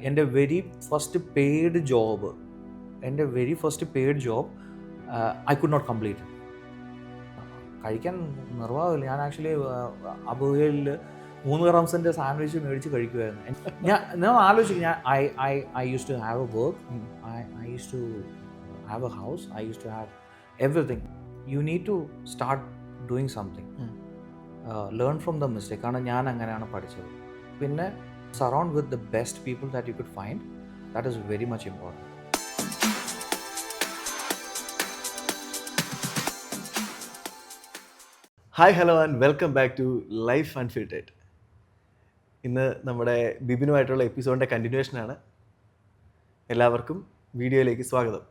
എൻ്റെ very first paid job I could not complete. കഴിക്കാൻ നിർവാഹമില്ല. ഞാൻ ആക്ച്വലി അബുദാബിയിൽ 3 റംസിൻ്റെ സാൻഡ്വിച്ച് മേടിച്ച് കഴിക്കുമായിരുന്നു. ഞാൻ ആലോചിക്കും, I use to have a work, I use to have a house, I use to have everything. You need to start doing something, learn from the mistake. കാരണം ഞാൻ അങ്ങനെയാണ് പഠിച്ചത്. പിന്നെ surround with the best people that you could find, that is very much important. Hi hello and welcome back to life unfiltered. ഇന്ന് നമ്മുടെ ബിബിനുമായിട്ടുള്ള എപ്പിസോഡിൻ്റെ കണ്ടിന്യൂഷനാണ്. എല്ലാവർക്കും വീഡിയോയിലേക്ക് സ്വാഗതം.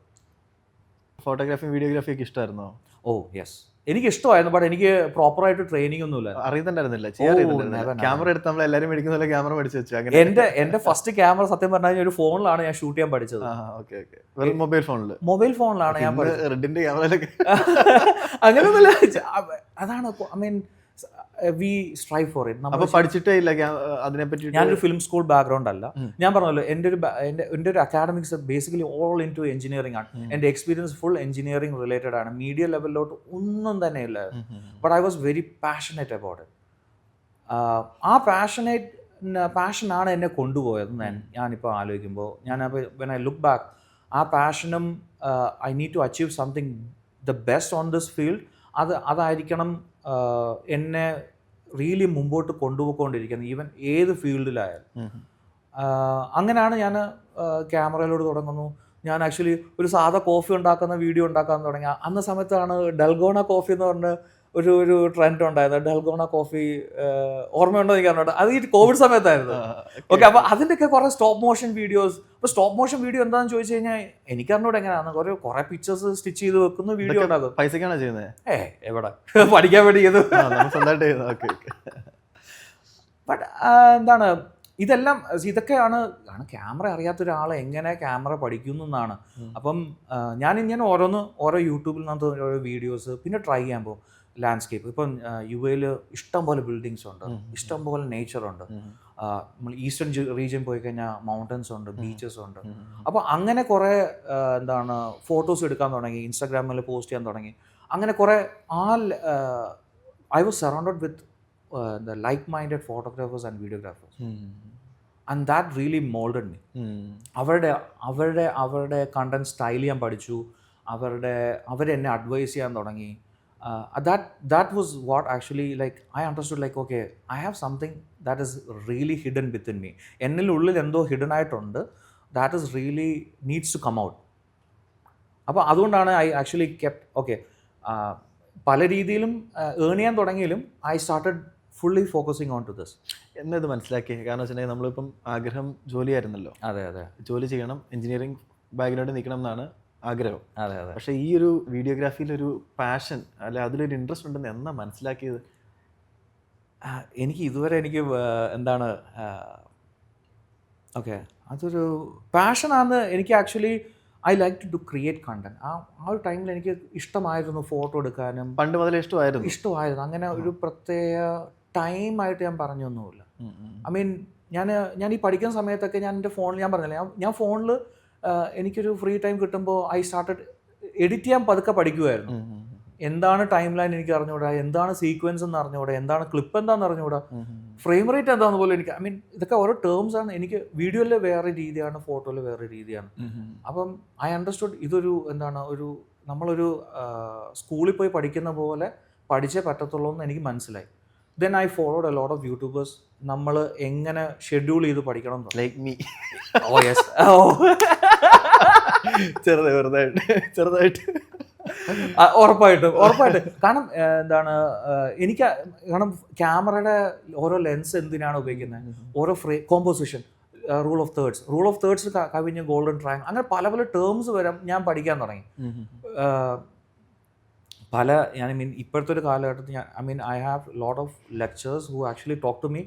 ഫോട്ടോഗ്രാഫിയും വീഡിയോഗ്രാഫിയൊക്കെ ഇഷ്ടമായിരുന്നോ? ഓ യെസ്, എനിക്ക് ഇഷ്ടമായിരുന്നു. ബട്ട് എനിക്ക് പ്രോപ്പറായിട്ട് ട്രെയിനിങ് ഒന്നുമില്ല, അറിയുന്നുണ്ടായിരുന്നില്ല, ചെയ്യാറില്ല. ക്യാമറ എടുത്ത് നമ്മൾ എല്ലാവരും മേടിക്കുന്ന പോലെ ക്യാമറ മേടിച്ച് വെച്ചു. അങ്ങനെ എൻ്റെ ഫസ്റ്റ് ക്യാമറ സത്യം പറഞ്ഞാൽ ഒരു ഫോണിലാണ് ഞാൻ ഷൂട്ട് ചെയ്യാൻ പഠിച്ചത്. ഓക്കെ ഓക്കെ, വെറും മൊബൈൽ ഫോണിലാണ് ഞാൻ പഠിച്ചത്. റെഡിന്റെ ക്യാമറയിലൊക്കെ അങ്ങനെയൊന്നുമില്ല. അതാണ് I mean we strive for it. അപ്പോൾ പഠിച്ചിട്ടേ ഇല്ല അതിനെപ്പറ്റി. ഞാനൊരു ഫിലിം സ്കൂൾ ബാക്ക്ഗ്രൗണ്ട് അല്ല. ഞാൻ പറഞ്ഞല്ലോ, എൻ്റെ ഒരു academics basically all in to engineering ആണ്. എൻ്റെ എക്സ്പീരിയൻസ് ഫുൾ എഞ്ചിനീയറിംഗ് റിലേറ്റഡ് ആണ്. മീഡിയ ലെവലിലോട്ട് ഒന്നും തന്നെ ഇല്ല. But I was very passionate about it. ആ പാഷനാണ് എന്നെ കൊണ്ടുപോയത്. ഞാനിപ്പോൾ ആലോചിക്കുമ്പോൾ വെൻ ഐ ലുക്ക് ബാക്ക്, ആ പാഷനും I need to achieve something the best on this field, അതായിരിക്കണം എന്നെ റിയലി മുമ്പോട്ട് കൊണ്ടുപോയിക്കൊണ്ടിരിക്കുന്നത്, ഈവൻ ഏത് ഫീൽഡിലായാലും. അങ്ങനെയാണ് ഞാൻ ക്യാമറയിലോട്ട് തുടങ്ങുന്നു. ഞാൻ ആക്ച്വലി ഒരു സാധാ കോഫി ഉണ്ടാക്കുന്ന വീഡിയോ ഉണ്ടാക്കാൻ തുടങ്ങി. അന്ന സമയത്താണ് ഡൽഗോണ കോഫി എന്ന് പറഞ്ഞ ഒരു ട്രെൻഡ് ഉണ്ടായത്. ഡൽഗോണ കോഫി ഓർമ്മയുണ്ടോ എനിക്ക് അറിഞ്ഞോട്ടെ. അത് ഈ കോവിഡ് സമയത്തായിരുന്നു. ഓക്കെ, അപ്പോൾ അതിൻ്റെയൊക്കെ കുറേ സ്റ്റോപ്പ് മോഷൻ വീഡിയോസ്. അപ്പോൾ സ്റ്റോപ്പ് മോഷൻ വീഡിയോ എന്താണെന്ന് ചോദിച്ചു കഴിഞ്ഞാൽ എനിക്കറിഞ്ഞൂടെ എങ്ങനെയാണ്. കുറേ പിക്ചേഴ്സ് സ്റ്റിച്ച് ചെയ്ത് വെക്കുന്ന വീഡിയോ ഉണ്ടാകും. പൈസക്കാണോ ചെയ്യുന്നത്? എവിടെ പഠിക്കാൻ വേണ്ടി ചെയ്തു. ബട്ട് എന്താണ് ഇതൊക്കെയാണ് ക്യാമറ അറിയാത്ത ഒരാളെ എങ്ങനെ ക്യാമറ പഠിക്കുന്നു എന്നാണ്. അപ്പം ഞാൻ ഓരോ യൂട്യൂബിൽ നിന്നകത്ത് ഓരോ വീഡിയോസ് പിന്നെ ട്രൈ ചെയ്യാൻ പോകും. ലാൻഡ്സ്കേപ്പ്, ഇപ്പം യു.എയിൽ ഇഷ്ടംപോലെ ബിൽഡിങ്സ് ഉണ്ട്, ഇഷ്ടംപോലെ നേച്ചറുണ്ട്. നമ്മൾ ഈസ്റ്റേൺ റീജിയൻ പോയി കഴിഞ്ഞാൽ മൗണ്ടൻസ് ഉണ്ട്, ബീച്ചസ് ഉണ്ട്. അപ്പോൾ അങ്ങനെ കുറേ ഫോട്ടോസ് എടുക്കാൻ തുടങ്ങി, ഇൻസ്റ്റാഗ്രാമിൽ പോസ്റ്റ് ചെയ്യാൻ തുടങ്ങി. അങ്ങനെ കുറേ I was surrounded with the like-minded photographers and videographers, and that really molded me. അവരുടെ കണ്ടന്റ് സ്റ്റൈൽ ചെയ്യാൻ പഠിച്ചു. അവരെന്നെ അഡ്വൈസ് ചെയ്യാൻ തുടങ്ങി. that was what actually, like, I understood, like, okay, I have something that is really hidden within me. എന്നിലുള്ളിൽ എന്തോ hidden ആയിട്ടുണ്ട്, that is really needs to come out. അപ്പോൾ അതുകൊണ്ടാണ് ഐ ആക്ച്വലി കെപ്റ്റ്, ഓക്കെ, പല രീതിയിലും earn ചെയ്യാൻ തുടങ്ങിയാലും I started fully focusing on to this. എന്നത് മനസ്സിലാക്കി. കാരണം വെച്ചിട്ടുണ്ടെങ്കിൽ നമ്മളിപ്പം ആഗ്രഹം ജോലിയായിരുന്നല്ലോ. അതെ, ജോലി ചെയ്യണം, എഞ്ചിനീയറിംഗ് ബാക്ക്ഗ്രൗണ്ടിൽ നിൽക്കണം എന്നാണ് ആഗ്രഹം. അതെ. പക്ഷേ ഈ ഒരു വീഡിയോഗ്രാഫിയിലൊരു പാഷൻ അല്ലെ അതിലൊരു ഇൻട്രസ്റ്റ് ഉണ്ടെന്ന് എന്നാ മനസ്സിലാക്കിയത്? എനിക്ക് ഇതുവരെ ഓക്കെ, അതൊരു പാഷനാണ്. എനിക്ക് actually I like to create content. ആ ഒരു ടൈമിൽ എനിക്ക് ഇഷ്ടമായിരുന്നു ഫോട്ടോ എടുക്കാനും. പണ്ട് മുതലേ ഇഷ്ടമായിരുന്നു. അങ്ങനെ ഒരു പ്രത്യേക ടൈമായിട്ട് ഞാൻ പറഞ്ഞൊന്നുമില്ല. ഐ മീൻ ഞാൻ ഈ പഠിക്കുന്ന സമയത്തൊക്കെ ഞാൻ എൻ്റെ ഫോണിൽ, ഞാൻ പറഞ്ഞില്ലേ, ഞാൻ ഫോണിൽ എനിക്കൊരു ഫ്രീ ടൈം കിട്ടുമ്പോൾ ഐ സ്റ്റാർട്ടഡ് എഡിറ്റ് ചെയ്യാൻ പതുക്കെ പഠിക്കുമായിരുന്നു. എന്താണ് ടൈം ലൈൻ എനിക്ക് അറിഞ്ഞുകൂടാ, എന്താണ് സീക്വൻസ് എന്ന് അറിഞ്ഞുകൂടാ, എന്താണ് ക്ലിപ്പ് എന്താണെന്ന് അറിഞ്ഞുകൂടാ, ഫ്രെയിം റേറ്റ് എന്താണെന്ന് പോലും എനിക്ക്. ഐ മീൻ ഇതൊക്കെ ഓരോ ടേംസ് ആണ്. എനിക്ക് വീഡിയോയിൽ വേറെ രീതിയാണ്, ഫോട്ടോയിൽ വേറെ രീതിയാണ്. അപ്പം ഐ അണ്ടർസ്റ്റുഡ് ഇതൊരു നമ്മളൊരു സ്കൂളിൽ പോയി പഠിക്കുന്ന പോലെ പഠിച്ചേ പറ്റത്തുള്ളൂ എന്ന് എനിക്ക് മനസ്സിലായി. Then I followed A lot of YouTubers. നമ്മൾ എങ്ങനെ ഷെഡ്യൂൾ ചെയ്ത് പഠിക്കണം, ലൈക്ക് മീ. ഓ യെസ്, ചെറുതായിട്ട് ഉറപ്പായിട്ടും. കാരണം കാരണം ക്യാമറയുടെ ഓരോ ലെൻസ് എന്തിനാണ് ഉപയോഗിക്കുന്നത്, ഓരോ കോമ്പോസിഷൻ, റൂൾ ഓഫ് തേർഡ്സ് കവിഞ്ഞ് ഗോൾഡൻ ട്രയാങ്കിൾ, അങ്ങനെ പല പല ടേംസ് വരെ ഞാൻ പഠിക്കാൻ തുടങ്ങി. ഐ മീൻ ഇപ്പോഴത്തെ ഒരു കാലഘട്ടത്തിൽ I have lot of lectures who actually talk to me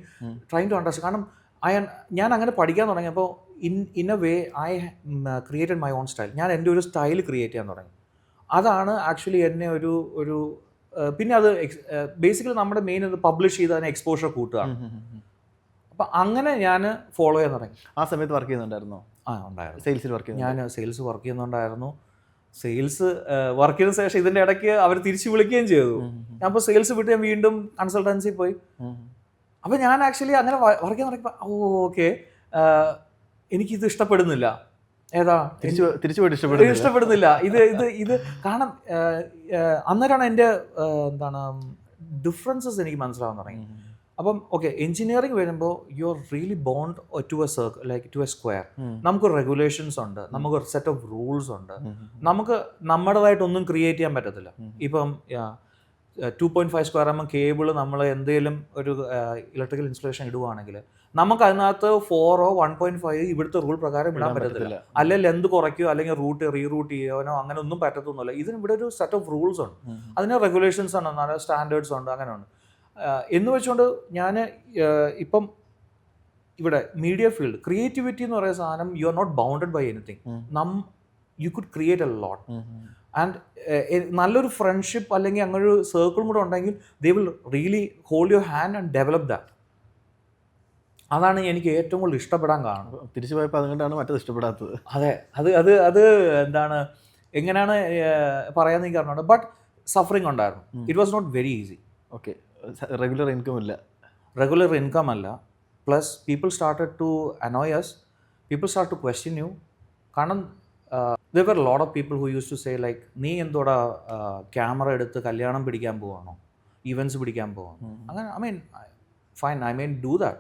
trying to understand. കാരണം ഞാൻ അങ്ങനെ പഠിക്കാൻ തുടങ്ങിയപ്പോൾ in a way I created my own style. ഞാൻ എൻ്റെ ഒരു സ്റ്റൈൽ ക്രിയേറ്റ് ചെയ്യാൻ തുടങ്ങി. അതാണ് ആക്ച്വലി എന്നെ ഒരു പിന്നെ അത് ബേസിക്കലി നമ്മുടെ മെയിൻ അത് പബ്ലിഷ് ചെയ്ത് അതിനെ എക്സ്പോഷർ കൂട്ടുകയാണ്. അപ്പം അങ്ങനെ ഞാൻ ഫോളോ ചെയ്യാൻ തുടങ്ങി. ആ സമയത്ത് വർക്ക് ചെയ്യുന്നുണ്ടായിരുന്നോ? ഉണ്ടായിരുന്നു. സെയിൽസിൽ വർക്ക് ചെയ്യുന്നു? ഞാൻ സെയിൽസ് വർക്ക് ചെയ്യുന്നുണ്ടായിരുന്നു. സെയിൽസ് വർക്ക് ചെയ്ത ശേഷം ഇതിൻ്റെ ഇടയ്ക്ക് അവർ തിരിച്ച് വിളിക്കുകയും ചെയ്തു. ഞാൻ അപ്പോൾ സെയിൽസ് വിട്ട് ഞാൻ വീണ്ടും കൺസൾട്ടൻസി പോയി. അപ്പോൾ ഞാൻ ആക്ച്വലി അങ്ങനെ വർക്ക് ചെയ്യാൻ തുടങ്ങിയപ്പോൾ ഓക്കെ എനിക്കിത് ഇഷ്ടപ്പെടുന്നില്ല. ഏതാ തിരിച്ചു പോയിട്ട് ഇഷ്ടപ്പെടുന്നില്ല ഇത് കാരണം അന്നേരമാണ് എൻ്റെ എന്താണ് ഡിഫറൻസസ് എനിക്ക് മനസ്സിലാവാൻ തുടങ്ങി. അപ്പം ഓക്കെ എഞ്ചിനീയറിംഗ് വരുമ്പോൾ you are really bound to a circle like to a square. നമുക്ക് റെഗുലേഷൻസ് ഉണ്ട്, നമുക്ക് ഒരു സെറ്റ് ഓഫ് റൂൾസ് ഉണ്ട്, നമുക്ക് നമ്മുടേതായിട്ടൊന്നും ക്രിയേറ്റ് ചെയ്യാൻ പറ്റത്തില്ല. ഇപ്പം 2.5 സ്ക്വയർ കേബിൾ നമ്മൾ എന്തെങ്കിലും ഒരു ഇലക്ട്രിക്കൽ ഇൻസ്റ്റലേഷൻ ഇടുവാണെങ്കിൽ നമുക്ക് അതിനകത്ത് 4 1.5 ഇവിടുത്തെ റൂൾ പ്രകാരം ഇടാൻ പറ്റത്തില്ല. അല്ലെങ്കിൽ ലെന്ത് കുറയ്ക്കുകയോ അല്ലെങ്കിൽ റീറൂട്ട് ചെയ്യാനോ അങ്ങനെ ഒന്നും പറ്റത്തൊന്നുമില്ല. ഇതിന് ഇവിടെ ഒരു സെറ്റ് ഓഫ് റൂൾസ് ഉണ്ട്, അതിന് റെഗുലേഷൻസ് ഉണ്ട്, നല്ല സ്റ്റാൻഡേർഡ്സ് ഉണ്ട്, അങ്ങനെ ഉണ്ട്. എന്ന് വെച്ചുകൊണ്ട് ഞാൻ ഇപ്പം ഇവിടെ മീഡിയ ഫീൽഡ് ക്രിയേറ്റിവിറ്റി എന്ന് പറയുന്ന സാധനം you are not bounded by anything. You could create a lot. And നല്ലൊരു ഫ്രണ്ട്ഷിപ്പ് അല്ലെങ്കിൽ അങ്ങനെ ഒരു സർക്കിളും കൂടെ ഉണ്ടെങ്കിൽ they will really hold your hand and develop that. അതാണ് എനിക്ക് ഏറ്റവും കൂടുതൽ ഇഷ്ടപ്പെടാൻ കാരണം. തിരിച്ചു പോയപ്പോൾ അതുകൊണ്ടാണ് മറ്റത് ഇഷ്ടപ്പെടാത്തത്. അതെ, അത് എന്താണ് എങ്ങനെയാണ് പറയാമെന്ന് എനിക്ക് അറിഞ്ഞുണ്ട്. ബട്ട് സഫറിങ് ഉണ്ടായിരുന്നു. It was not very easy. Okay, regular income അല്ല. Plus people started to annoy us, people start to question you. കാരണം there were a lot of people who used to say like നീ എന്തോടാ camera എടുത്ത് കല്യാണം പിടിക്കാൻ പോവാണോ, events പിടിക്കാൻ പോവാണോ? അങ്ങനെ I mean fine, I may do that,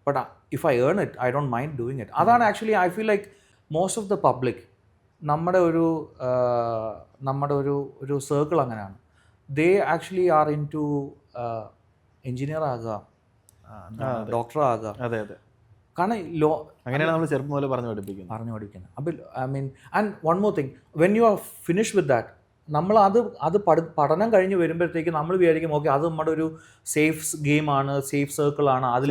but if I earn it I don't mind doing it. അതാണ് actually I feel like most of the public നമ്മുടെ ഒരു സർക്കിൾ അങ്ങനെയാണ്. they actually are into engineer ആകുക, doctor ആകുക. അതെ അതെ, കാരണം അങ്ങനെയാണ് നമ്മൾ ചെറുപ്പം മുതൽ പറഞ്ഞു പഠിപ്പിക്കുന്നത്. അപ്പോൾ I mean and one more thing, when you are finish with that, നമ്മൾ അത് പഠനം കഴിഞ്ഞ് വരുമ്പോഴത്തേക്ക് നമ്മൾ വിചാരിക്കും ഓക്കെ അത് നമ്മുടെ ഒരു സേഫ് ഗെയിമാണ്, സേഫ് സർക്കിളാണ്, അതിൽ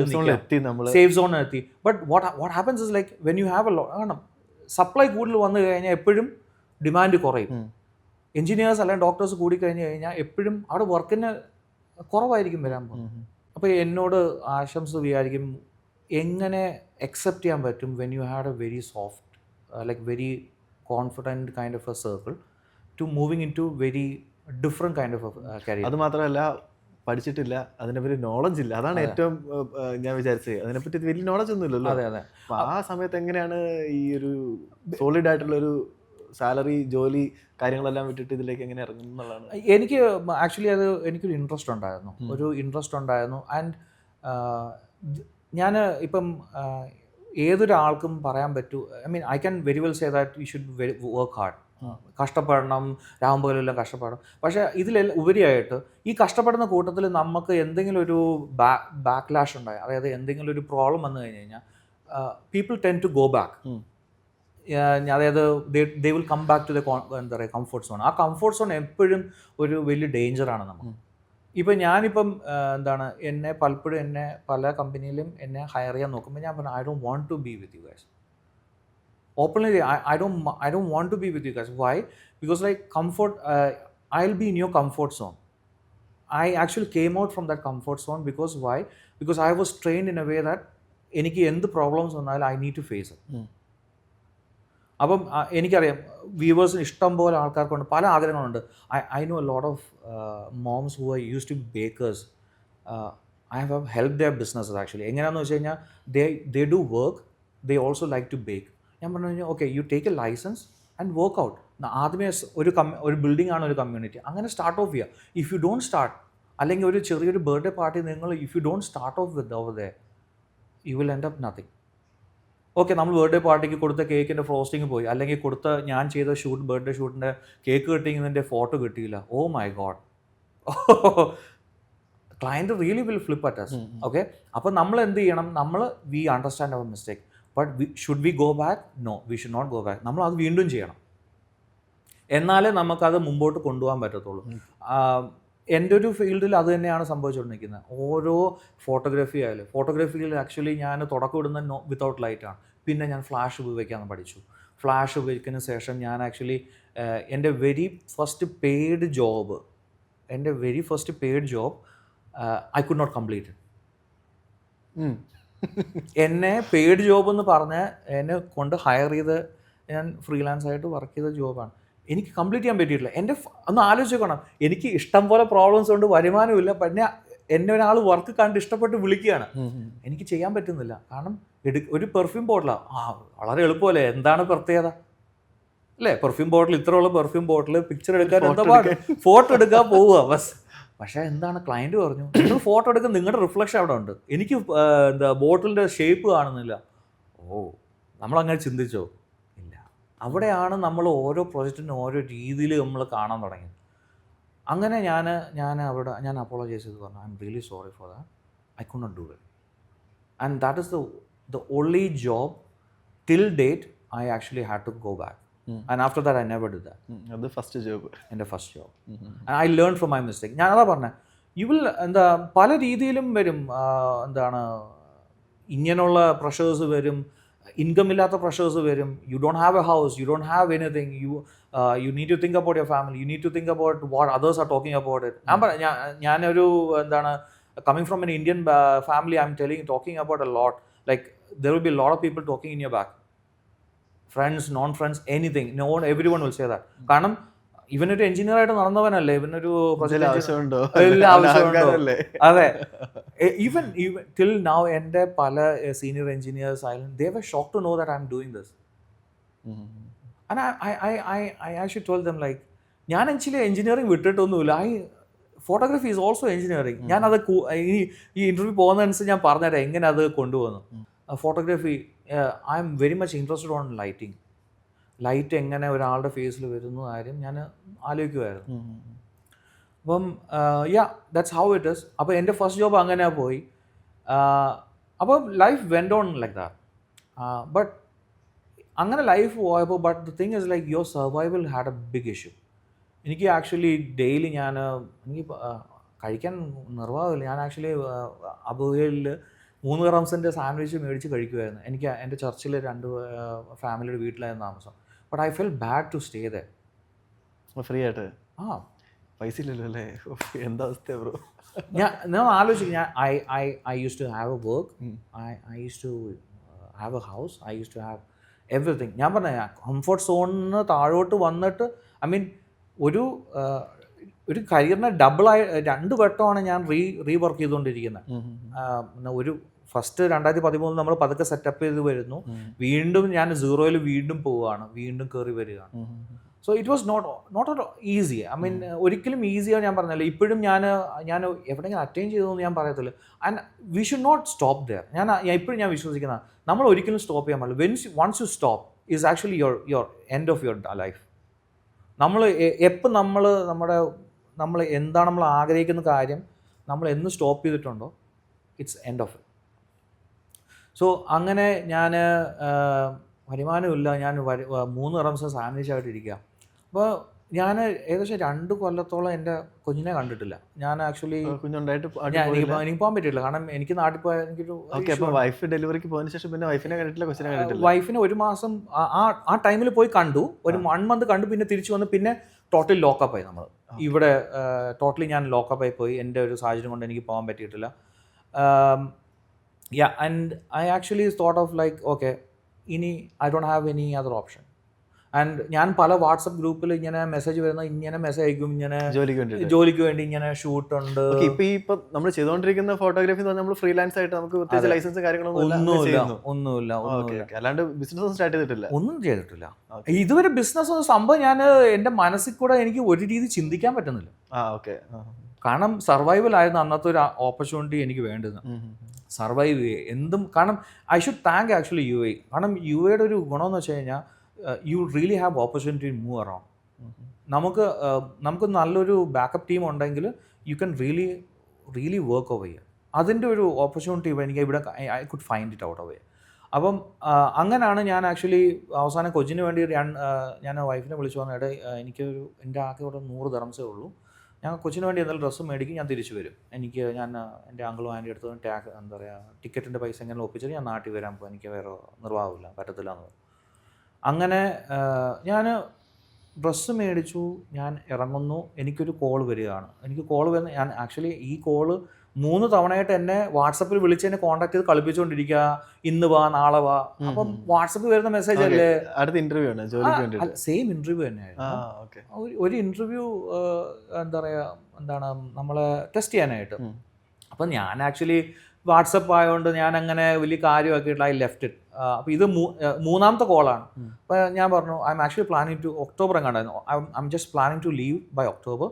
സേഫ് സോണിൽ എത്തി. But what happens is like when you have A കാരണം സപ്ലൈ കൂടുതൽ വന്നു കഴിഞ്ഞാൽ എപ്പോഴും ഡിമാൻഡ് കുറയും. എഞ്ചിനീയേഴ്സ് അല്ലെങ്കിൽ ഡോക്ടേഴ്സ് കൂടിക്കഴിഞ്ഞ് കഴിഞ്ഞാൽ എപ്പോഴും അവിടെ വർക്കിന് കുറവായിരിക്കും വരാൻ പോകുന്നത്. അപ്പോൾ എന്നോട് ആശംസ വിചാരിക്കും എങ്ങനെ അക്സെപ്റ്റ് ചെയ്യാൻ പറ്റും when you had a very soft like very confident kind of a circle to moving in to very different kind of career. അത് മാത്രമല്ല പഠിച്ചിട്ടില്ല, അതിനെപ്പറ്റി നോളജ് ഇല്ല. അതാണ് ഏറ്റവും ഞാൻ വിചാരിച്ചത്. അതിനെപ്പറ്റി വലിയ നോളജ് ഒന്നും ഇല്ലല്ലോ. അതെ അതെ. ആ സമയത്ത് എങ്ങനെയാണ് ഈ ഒരു സോളിഡ് ആയിട്ടുള്ളൊരു സാലറി, ജോലി, കാര്യങ്ങളെല്ലാം വിട്ടിട്ട് ഇതിലേക്ക് എങ്ങനെ ഇറങ്ങും എന്നുള്ളതാണ്. എനിക്ക് ആക്ച്വലി എനിക്കൊരു ഇൻട്രസ്റ്റ് ഉണ്ടായിരുന്നു. ആൻഡ് ഞാൻ ഇപ്പം ഏതൊരാൾക്കും പറയാൻ പറ്റൂ, I mean I can very well say that you should work hard, കഷ്ടപ്പെടണം, രാവുമ്പോഴെല്ലാം കഷ്ടപ്പെടണം. പക്ഷേ ഇതിലെല്ലാം ഉപരിയായിട്ട് ഈ കഷ്ടപ്പെടുന്ന കൂട്ടത്തിൽ നമുക്ക് എന്തെങ്കിലും ഒരു ബാക്ക്ലാഷ് ഉണ്ടായി, അതായത് എന്തെങ്കിലും ഒരു പ്രോബ്ലം വന്നു കഴിഞ്ഞ് കഴിഞ്ഞാൽ people tend to go back. അതായത് they will come back to the എന്താ പറയുക കംഫർട്ട് സോൺ. ആ കംഫർട്ട് സോൺ എപ്പോഴും ഒരു വലിയ ഡേഞ്ചറാണ് നമുക്ക്. ഇപ്പം ഞാനിപ്പം എന്നെ പലപ്പോഴും പല കമ്പനിയിലും എന്നെ ഹയർ ചെയ്യാൻ നോക്കുമ്പോൾ ഞാൻ പറഞ്ഞു I don't want to be with you guys. Openly I don't want to be with you guys. Why? Because like comfort, I'll be in your comfort zone. I actually came out from that comfort zone because why? Because I was trained in a way that എനിക്ക് എന്ത് problems വന്നാലും I need to face it. അപ്പം എനിക്കറിയാം വ്യൂവേഴ്സിന് ഇഷ്ടം പോലെ ആൾക്കാർക്കുണ്ട്, പല ആഗ്രഹങ്ങളുണ്ട്. I know a lot of moms who are used to bakers. I have help their businesses actually. എങ്ങനെയാണെന്ന് വെച്ച് കഴിഞ്ഞാൽ they do work, they also like to bake. ഞാൻ പറഞ്ഞു കഴിഞ്ഞാൽ okay you take a license and work out. ആദ്യമേ ഒരു building ആണ് ഒരു കമ്മ്യൂണിറ്റി, അങ്ങനെ സ്റ്റാർട്ട് ഓഫ് ചെയ്യുക. ഇഫ് യു ഡോണ്ട് സ്റ്റാർട്ട്, അല്ലെങ്കിൽ ഒരു ചെറിയൊരു ബർത്ത്ഡേ പാർട്ടി നിങ്ങൾ if you don't start off with over they you will end up nothing. Okay നമ്മൾ ബർത്ത്ഡേ പാർട്ടിക്ക് കൊടുത്ത കേക്കിൻ്റെ ഫ്രോസ്റ്റിങ് പോയി, അല്ലെങ്കിൽ ഞാൻ ചെയ്ത ബർത്ത്ഡേ ഷൂട്ടിൻ്റെ കേക്ക് കട്ടിങ്ങിൻ്റെ ഫോട്ടോ കിട്ടിയില്ല. Oh my god, client really will flip at us. Okay, അപ്പോൾ നമ്മൾ എന്ത് ചെയ്യണം, we understand our mistake, but should we go back? No, we should not go back. നമ്മൾ അത് വീണ്ടും ചെയ്യണം, എന്നാലേ നമുക്കത് മുമ്പോട്ട് കൊണ്ടുപോകാൻ പറ്റത്തുള്ളൂ. എൻ്റെ ഒരു ഫീൽഡിൽ അത് തന്നെയാണ് സംഭവിച്ചുകൊണ്ടിരിക്കുന്നത്. ഓരോ ഫോട്ടോഗ്രാഫിയിൽ ആക്ച്വലി ഞാൻ തുടക്കം ഇടുന്ന വിത്തൗട്ട് ലൈറ്റാണ്. പിന്നെ ഞാൻ ഫ്ലാഷ് ഉപയോഗിക്കാമെന്ന് പഠിച്ചു. ഫ്ലാഷ് ഉപയോഗിക്കുന്നതിന് ശേഷം ഞാൻ ആക്ച്വലി എൻ്റെ very first paid job I could not complete. എന്നെ പെയ്ഡ് ജോബ് എന്ന് പറഞ്ഞ് എന്നെ കൊണ്ട് ഹയർ ചെയ്ത് ഞാൻ ഫ്രീലാൻസ് ആയിട്ട് വർക്ക് ചെയ്ത ജോബാണ്. എനിക്ക് കംപ്ലീറ്റ് ചെയ്യാൻ പറ്റിയിട്ടില്ല. ഒന്ന് ആലോചിക്കണം, എനിക്ക് ഇഷ്ടം പോലെ പ്രോബ്ലംസ് ഉണ്ട്, വരുമാനമില്ല, പിന്നെ എന്നെ ഒരാൾ വർക്ക് കണ്ട് ഇഷ്ടപ്പെട്ട് വിളിക്കുകയാണ്, എനിക്ക് ചെയ്യാൻ പറ്റുന്നില്ല. കാരണം ഒരു പെർഫ്യൂം ബോട്ടിലാണ്, വളരെ എളുപ്പമല്ലേ, എന്താണ് പ്രത്യേകത അല്ലേ? പെർഫ്യൂം ബോട്ടിൽ, ഇത്രയുള്ള പെർഫ്യൂം ബോട്ടിൽ പിക്ചർ എടുക്കാൻ എന്താ പാട്, ഫോട്ടോ എടുക്കാൻ പോവുക ബസ്. പക്ഷേ എന്താണ്, ക്ലയൻറ്റ് പറഞ്ഞു നിങ്ങൾ ഫോട്ടോ എടുക്കാൻ, നിങ്ങളുടെ റിഫ്ലക്ഷൻ അവിടെ ഉണ്ട്, എനിക്ക് എന്താ ബോട്ടിലിൻ്റെ ഷേപ്പ് കാണുന്നില്ല. ഓ, നമ്മളങ്ങനെ ചിന്തിച്ചോ? ഇല്ല. അവിടെയാണ് നമ്മൾ ഓരോ പ്രൊജക്റ്റിനും ഓരോ രീതിയിൽ നമ്മൾ കാണാൻ തുടങ്ങിയത്. അങ്ങനെ ഞാൻ അപ്പോളജൈസ് ചെയ്ത് പറഞ്ഞു, I M really sorry for that, I could not do it. And that is the only job till date I actually had to go back. And after that I never did that. അത് first job, എൻ്റെ first job. And I learn from my mistake. ഞാനതാ പറഞ്ഞത്, you will പല രീതിയിലും വരും. ഇങ്ങനെയുള്ള pressures വരും, income ഇല്ലാത്ത പ്രഷേഴ്സ് വരും. You don't have a house, you don't have anything, you need to think about your family, you need to think about what others are talking about it. ഞാനൊരു coming from an Indian family, I'm talking about a lot. Like, there will be a lot of people talking in your back. Friends, non-friends, anything. No one, everyone will say that. കാരണം ഇവനൊരു engineer ആയിട്ട് നടന്നവനല്ലേ, ഇവനൊരു ആവശ്യമുണ്ടോ? അതെ. Even till now എൻ്റെ പല senior engineers ആയാലും they were shocked to know that I'm doing this. And I actually told them, like, ഞാൻ ആക്ച്വലി എഞ്ചിനീയറിംഗ് വിട്ടിട്ടൊന്നുമില്ല. Photography is also engineering. ഞാനത് ഈ ഇൻ്റർവ്യൂ പോകുന്നതനുസരിച്ച് ഞാൻ പറഞ്ഞുതരാം എങ്ങനെ അത് കൊണ്ടുപോകുന്നു. Photography, I am very much interested on lighting. Light എങ്ങനെ ഒരാളുടെ ഫേസിൽ വരുന്ന കാര്യം ഞാൻ ആലോചിക്കുമായിരുന്നു. അപ്പം ദാറ്റ്സ് ഹൗ ഇറ്റ് ഇസ്. അപ്പോൾ എൻ്റെ ഫസ്റ്റ് ജോബ് അങ്ങനെ പോയി. അപ്പം life went on like that. But അങ്ങനെ ലൈഫ് പോയപ്പോൾ, but the thing is like your survival had a big issue. എനിക്ക് ആക്ച്വലി ഡെയിലി എനിക്ക് കഴിക്കാൻ നിർവാഹമില്ല. ഞാൻ ആക്ച്വലി അബുദാബിയിൽ 3 dirhamsൻ്റെ സാൻഡ്വിച്ച് മേടിച്ച് കഴിക്കുമായിരുന്നു. എനിക്ക് എൻ്റെ ചർച്ചിൽ 2 ഫാമിലിയുടെ വീട്ടിലായിരുന്നു താമസം. But I felt bad to stay there. Free ആയിട്ട് പൈസ ഇല്ലല്ലോ അല്ലേ? എന്താ അവസ്ഥ ബ്രോ? ഞാൻ ആലോചിക്കും, I use to have a work, I use to have a house, I use to have everything. ഞാൻ പറഞ്ഞ കംഫർട്ട് സോണിന് താഴോട്ട് വന്നിട്ട്, ഐ മീൻ ഒരു കരിയറിനെ ഡബിളായി 2 വട്ടമാണ് ഞാൻ റീവർക്ക് ചെയ്തുകൊണ്ടിരിക്കുന്നത്. ഒരു ഫസ്റ്റ് 2013 നമ്മൾ പതുക്കെ സെറ്റപ്പ് ചെയ്ത് വരുന്നു, വീണ്ടും ഞാൻ 0-ൽ വീണ്ടും പോവുകയാണ്, വീണ്ടും കയറി വരികയാണ്. So it was not easy. I mean ഒരിക്കലും ഈസിയാണ് ഞാൻ പറഞ്ഞല്ലോ. ഇപ്പോഴും ഞാൻ എവിടെയെങ്കിലും അറ്റൈൻ ചെയ്തതെന്ന് ഞാൻ പറയത്തില്ല. And we should not stop there. ഇപ്പോഴും ഞാൻ വിശ്വസിക്കുന്ന, നമ്മൾ ഒരിക്കലും സ്റ്റോപ്പ് ചെയ്യാൻ പാടില്ല. Once you stop is actually your end of your life. നമ്മൾ എപ്പോൾ നമ്മൾ എന്താണ് നമ്മൾ ആഗ്രഹിക്കുന്ന കാര്യം നമ്മൾ എന്ന് സ്റ്റോപ്പ് ചെയ്തിട്ടുണ്ടോ, it's end of it. So അങ്ങനെ ഞാൻ വരുമാനമില്ല, ഞാൻ 3 dirhams സാൻഡ്വിച്ച് ആയിട്ടിരിക്കുക. അപ്പോൾ ഞാൻ ഏകദേശം 2 കൊല്ലത്തോളം എൻ്റെ കുഞ്ഞിനെ കണ്ടിട്ടില്ല. ഞാൻ ആക്ച്വലി കുഞ്ഞുണ്ടായിട്ട് എനിക്ക് പോകാൻ പറ്റിയില്ല. കാരണം എനിക്ക് നാട്ടിൽ പോയാൽ എനിക്കൊരു വൈഫ് ഡെലിവറിക്ക് പോയതിനു ശേഷം പിന്നെ വൈഫിനെ കണ്ടിട്ടില്ല, കൊച്ചിനെ കണ്ടിട്ടില്ല. വൈഫിനെ 1 മാസം ആ ടൈമിൽ പോയി കണ്ടു, ഒരു 1 month കണ്ടു, പിന്നെ തിരിച്ചു വന്ന് പിന്നെ ടോട്ടലി ലോക്കപ്പായി. നമ്മൾ ഇവിടെ ടോട്ടലി ഞാൻ ലോക്കപ്പായി പോയി. എൻ്റെ ഒരു സാഹചര്യം കൊണ്ട് എനിക്ക് പോകാൻ പറ്റിയിട്ടില്ല. And I actually thought of like, okay, ഇനി I don't have any other option. And ഞാൻ പല വാട്സപ്പ് ഗ്രൂപ്പിൽ ഇങ്ങനെ മെസ്സേജ് വരുന്ന, ഇങ്ങനെ മെസ്സേജ് അയക്കും, ഇങ്ങനെ ജോലിക്ക് വേണ്ടി ഇങ്ങനെ ഷൂട്ട് ഉണ്ട്. ഇപ്പൊ നമ്മൾ ചെയ്തുകൊണ്ടിരിക്കുന്ന ഫോട്ടോഗ്രാഫി നമ്മൾ ഫ്രീലാൻസ് ആയിട്ട് നമുക്ക് പ്രത്യേകിച്ച് ലൈസൻസ് ഒന്നുമില്ല. അല്ലാണ്ട് ബിസിനസ് സ്റ്റാർട്ട് ചെയ്തിട്ടില്ല, ഒന്നും ചെയ്തിട്ടില്ല ഇതുവരെ. ബിസിനസ് സംഭവം ഞാൻ എൻ്റെ മനസ്സിൽ കൂടെ എനിക്ക് ഒരു രീതി ചിന്തിക്കാൻ പറ്റുന്നില്ല. കാരണം സർവൈവൽ ആയിരുന്നു അന്നത്തെ ഒരു ഓപ്പർച്യൂണിറ്റി എനിക്ക് വേണ്ടത്. സർവൈവ് ചെയ്യുക എന്തും. കാരണം I should thank actually UAE. കാരണം UAEയുടെ ഒരു ഗുണമെന്ന് വെച്ച് കഴിഞ്ഞാൽ, you really have opportunity to move around. നമുക്ക് നല്ലൊരു ബാക്കപ്പ് ടീം ഉണ്ടെങ്കിൽ you can really work over here. അതിൻ്റെ ഒരു ഓപ്പർച്യൂണിറ്റി എനിക്ക് ഇവിടെ I could find it out over here. അപ്പം അങ്ങനെയാണ് ഞാൻ ആക്ച്വലി അവസാനം കൊച്ചിന് വേണ്ടി ഞാൻ വൈഫിനെ വിളിച്ചു പറഞ്ഞിട്ട്, എൻ്റെ ആകെ ഇവിടെ 100 dirhams ഉള്ളൂ, ഞാൻ കൊച്ചിന് വേണ്ടി എന്തെങ്കിലും ഡ്രസ്സ് മേടിക്കും, ഞാൻ തിരിച്ചു വരും. ഞാൻ എൻ്റെ അങ്കിളും ആൻറ്റി അടുത്ത് ടിക്കറ്റിൻ്റെ പൈസ എങ്ങനെ ഒപ്പിച്ചിട്ട് ഞാൻ നാട്ടിൽ വരാൻ പോകും, എനിക്ക് വേറെ നിർവാഹമില്ല, പറ്റത്തില്ല എന്ന് പറഞ്ഞു. അങ്ങനെ ഞാൻ ഡ്രസ്സ് മേടിച്ചു, ഞാൻ ഇറങ്ങുന്നു, എനിക്കൊരു കോൾ വരികയാണ്. എനിക്ക് കോൾ വരുന്ന, ഞാൻ ആക്ച്വലി ഈ കോള് 3 തവണയായിട്ട് എന്നെ വാട്സപ്പിൽ വിളിച്ച് എന്നെ കോൺടാക്ട് ചെയ്ത് കളിപ്പിച്ചുകൊണ്ടിരിക്കുക, ഇന്ന് വാ നാളെ വാ. അപ്പം വാട്സപ്പിൽ വരുന്ന മെസ്സേജ് അല്ലേ, അടുത്ത ഇന്റർവ്യൂ ആണ് ജോലിക്ക് വേണ്ടിയിട്ട്. സെയിം ഇന്റർവ്യൂ തന്നെയായിരുന്നു. ഒരു ഇന്റർവ്യൂ എന്താ പറയുക, എന്താണ് നമ്മളെ ടെസ്റ്റ് ചെയ്യാനായിട്ട്. അപ്പം ഞാൻ ആക്ച്വലി വാട്സപ്പ് ആയതുകൊണ്ട് ഞാൻ അങ്ങനെ വലിയ കാര്യമാക്കിയിട്ടില്ല, ഐ ലെഫ്റ്റ് ഇറ്റ്. അപ്പോൾ ഇത് മൂന്നാമത്തെ കോളാണ്. അപ്പോൾ ഞാൻ പറഞ്ഞു I am actually planning to October എങ്ങാണ്ടായിരുന്നു, I am just planning to leave by October.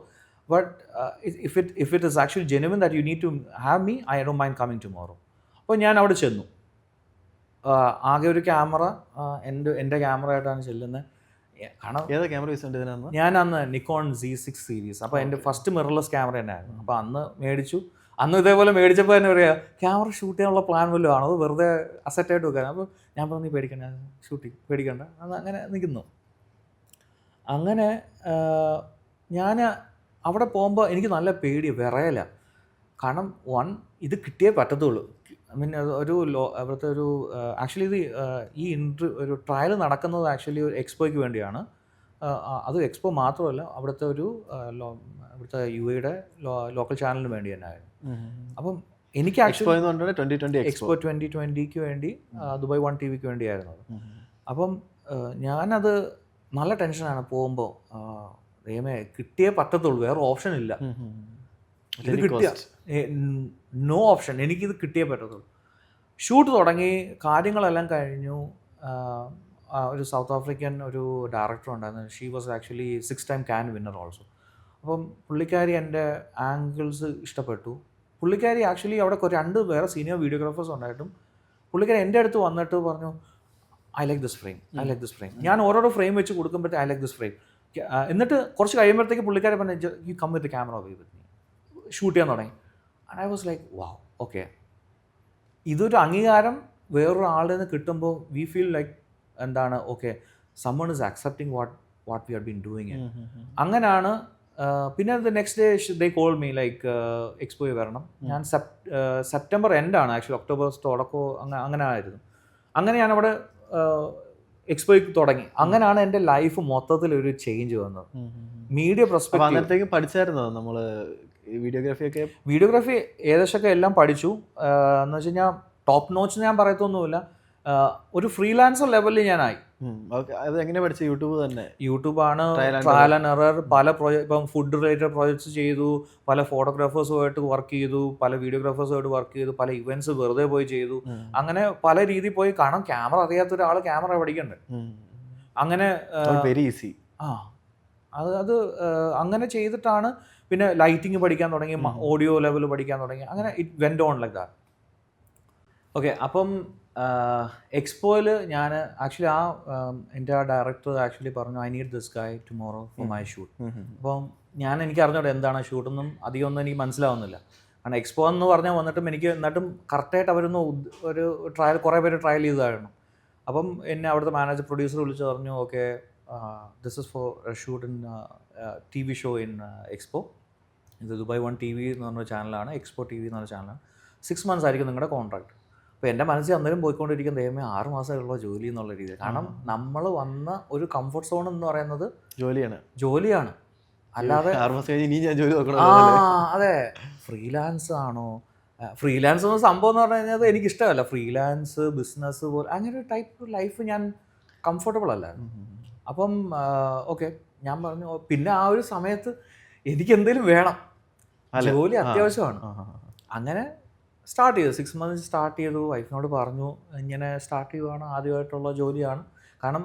But if it is actually genuine that you need to have me, I don't mind coming tomorrow. അപ്പോൾ ഞാൻ അവിടെ ചെന്നു. ആകെ ഒരു camera, എൻ്റെ camera ആയിട്ടാണ് ചെല്ലുന്നത്. കാരണം ഏതാ ക്യാമറ യൂസ് ചെയ്തത്? ഞാൻ അന്ന് നിക്കോൺ Z6 സീരീസ്, അപ്പോൾ എൻ്റെ ഫസ്റ്റ് മിറർലെസ് ക്യാമറ തന്നെയായിരുന്നു. അപ്പോൾ അന്ന് മേടിച്ചു. അന്ന് ഇതേപോലെ മേടിച്ചപ്പോൾ തന്നെ പറയുക ക്യാമറ ഷൂട്ട് ചെയ്യാനുള്ള പ്ലാൻ വല്ലതും ആണോ, അത് വെറുതെ അസറ്റായിട്ട് വെക്കാൻ. അപ്പോൾ ഞാൻ പറഞ്ഞു പേടിക്കണ്ട, ഷൂട്ടിങ് പേടിക്കണ്ട, അത് അങ്ങനെ നിൽക്കുന്നു. അങ്ങനെ ഞാൻ അവിടെ പോകുമ്പോൾ എനിക്ക് നല്ല പേടി, വിറയല. കാരണം ഇത് കിട്ടിയേ പറ്റത്തുള്ളൂ. ഐ മീൻ അവിടുത്തെ ഒരു ആക്ച്വലി ഇത് ഈ ഒരു ട്രയൽ നടക്കുന്നത് ആക്ച്വലി ഒരു എക്സ്പോയ്ക്ക് വേണ്ടിയാണ്. അത് എക്സ്പോ മാത്രമല്ല, അവിടുത്തെ ഇവിടുത്തെ UAE ലോക്കൽ ചാനലിന് വേണ്ടി തന്നെയായിരുന്നു. അപ്പം എനിക്ക് ആക്ച്വലി എക്സ്പോ 2020ക്ക് വേണ്ടി ദുബായ് 1 TVക്ക് വേണ്ടിയായിരുന്നു. അപ്പം ഞാനത് നല്ല ടെൻഷനാണ് പോകുമ്പോൾ. ദൈവമേ കിട്ടിയേ പറ്റത്തുള്ളൂ, വേറെ ഓപ്ഷൻ ഇല്ല. ഇത് കിട്ടിയ നോ ഓപ്ഷൻ, എനിക്കിത് കിട്ടിയേ പറ്റത്തുള്ളൂ. ഷൂട്ട് തുടങ്ങി, കാര്യങ്ങളെല്ലാം കഴിഞ്ഞു. ഒരു സൗത്ത് ആഫ്രിക്കൻ ഒരു ഡയറക്ടർ ഉണ്ടായിരുന്നു. She was actually 6-time Cannes winner also. അപ്പം പുള്ളിക്കാരി എൻ്റെ ആംഗിൾസ് ഇഷ്ടപ്പെട്ടു. പുള്ളിക്കാരി ആക്ച്വലി അവിടെ 2 വേറെ സീനിയർ വീഡിയോഗ്രാഫേഴ്സ് ഉണ്ടായിട്ടും പുള്ളിക്കാരി എൻ്റെ അടുത്ത് വന്നിട്ട് പറഞ്ഞു I like this frame, I like this frame. ഞാൻ ഓരോരോ ഫ്രെയിം വെച്ച് കൊടുക്കുമ്പോഴത്തേ ഐ ലൈക്ക് ദിസ് ഫ്രെയിം. എന്നിട്ട് കുറച്ച് കഴിയുമ്പോഴത്തേക്ക് പുള്ളിക്കാരെ പറഞ്ഞു you come with camera way with me, shoot ചെയ്യാൻ തുടങ്ങി. And I was like wow, okay. ഇതൊരു അംഗീകാരം വേറൊരു ആളിൽ നിന്ന് കിട്ടുമ്പോൾ വി ഫീൽ ലൈക്ക് എന്താണ്, okay someone is accepting what we have been doing it. അങ്ങനെയാണ്. പിന്നെ next day they call me like എക്സ്പോയിൽ വരണം. ഞാൻ സെപ്റ്റംബർ എൻഡാണ് ആക്ച്വലി, ഒക്ടോബർ തുടക്കമോ അങ്ങനെ ആയിരുന്നു. അങ്ങനെ ഞാനവിടെ എക്സ്പോയ്ക്ക് തുടങ്ങി. അങ്ങനെയാണ് എൻ്റെ ലൈഫ് മൊത്തത്തിൽ ഒരു ചേഞ്ച് വന്നത്. മീഡിയ പെർസ്പെക്റ്റീവ് പഠിച്ചായിരുന്നോ നമ്മൾ വീഡിയോഗ്രാഫി ഏകദേശമൊക്കെ എല്ലാം പഠിച്ചു. എന്ന് വെച്ച് കഴിഞ്ഞാൽ ടോപ്പ് നോച്ച് ഞാൻ പറയത്തൊന്നുമില്ല, ഒരു ഫ്രീലാൻസർ ലെവലിൽ ഞാനായി. യൂട്യൂബാണ്, ട്രയൽ ആൻഡ് എറർ. പല ഇപ്പം ഫുഡ് റിലേറ്റഡ് പ്രോജക്ട്സ് ചെയ്തു, പല ഫോട്ടോഗ്രാഫേഴ്സുമായിട്ട് വർക്ക് ചെയ്തു, പല വീഡിയോഗ്രാഫേഴ്സുമായിട്ട് വർക്ക് ചെയ്തു, പല ഇവന്റ്സ് വെറുതെ പോയി ചെയ്തു. അങ്ങനെ പല രീതിയിൽ പോയി. കാരണം ക്യാമറ അറിയാത്ത ഒരാൾ ക്യാമറ പഠിക്കണ്ടേ, അങ്ങനെ വെരി ഈസി. അത് അങ്ങനെ ചെയ്തിട്ടാണ് പിന്നെ ലൈറ്റിങ് പഠിക്കാൻ തുടങ്ങി, ഓഡിയോ ലെവൽ പഠിക്കാൻ തുടങ്ങി. അങ്ങനെ it went on like that. Okay. അപ്പം എക്സ്പോയിൽ ഞാൻ ആക്ച്വലി എൻ്റെ ഡയറക്ടർ ആക്ച്വലി പറഞ്ഞു I need this guy tomorrow for my shoot. അപ്പം എനിക്ക് അറിഞ്ഞൂടെ എന്താണ് ഷൂട്ടൊന്നും അധികം ഒന്നും എനിക്ക് മനസ്സിലാവുന്നില്ല. കാരണം എക്സ്പോ എന്ന് പറഞ്ഞാൽ വന്നിട്ടും എനിക്ക് എന്നിട്ടും കറക്റ്റായിട്ട് അവരൊന്ന് ഒരു ട്രയൽ കുറേ പേര് ട്രയൽ ചെയ്തതായിരുന്നു. അപ്പം എന്നെ അവിടുത്തെ മാനേജർ പ്രൊഡ്യൂസർ വിളിച്ച് പറഞ്ഞു okay this is for shoot in TV show in expo. ഇത് ദുബായ് 1 TV എന്ന് പറഞ്ഞ ചാനലാണ്, എക്സ്പോ TV എന്ന് പറഞ്ഞ ചാനലാണ്. 6 months ആയിരിക്കും നിങ്ങളുടെ കോൺട്രാക്ട്. അപ്പോൾ എൻ്റെ മനസ്സിൽ അന്നേരം പോയിക്കൊണ്ടിരിക്കുന്ന ദൈവമേ 6 മാസമുള്ള ജോലി എന്നുള്ള രീതിയിൽ. കാരണം നമ്മൾ വന്ന ഒരു കംഫർട്ട് സോൺ എന്ന് പറയുന്നത് ജോലിയാണ്, അല്ലാതെ അതെ ഫ്രീലാൻസ് ആണോ, ഫ്രീലാൻസ് എന്ന സംഭവം എന്ന് പറഞ്ഞു കഴിഞ്ഞാൽ എനിക്കിഷ്ടമല്ല. ഫ്രീലാൻസ് ബിസിനസ് പോലെ അങ്ങനെ ഒരു ടൈപ്പ് ലൈഫ് ഞാൻ കംഫർട്ടബിൾ അല്ലായിരുന്നു. അപ്പം ഓക്കെ ഞാൻ പറഞ്ഞു. പിന്നെ ആ ഒരു സമയത്ത് എനിക്ക് എന്തെങ്കിലും വേണം, ജോലി അത്യാവശ്യമാണ്. അങ്ങനെ സ്റ്റാർട്ട് ചെയ്തു. 6 months സ്റ്റാർട്ട് ചെയ്തു. വൈഫിനോട് പറഞ്ഞു ഇങ്ങനെ സ്റ്റാർട്ട് ചെയ്യുവാണ്, ആദ്യമായിട്ടുള്ള ജോലിയാണ്. കാരണം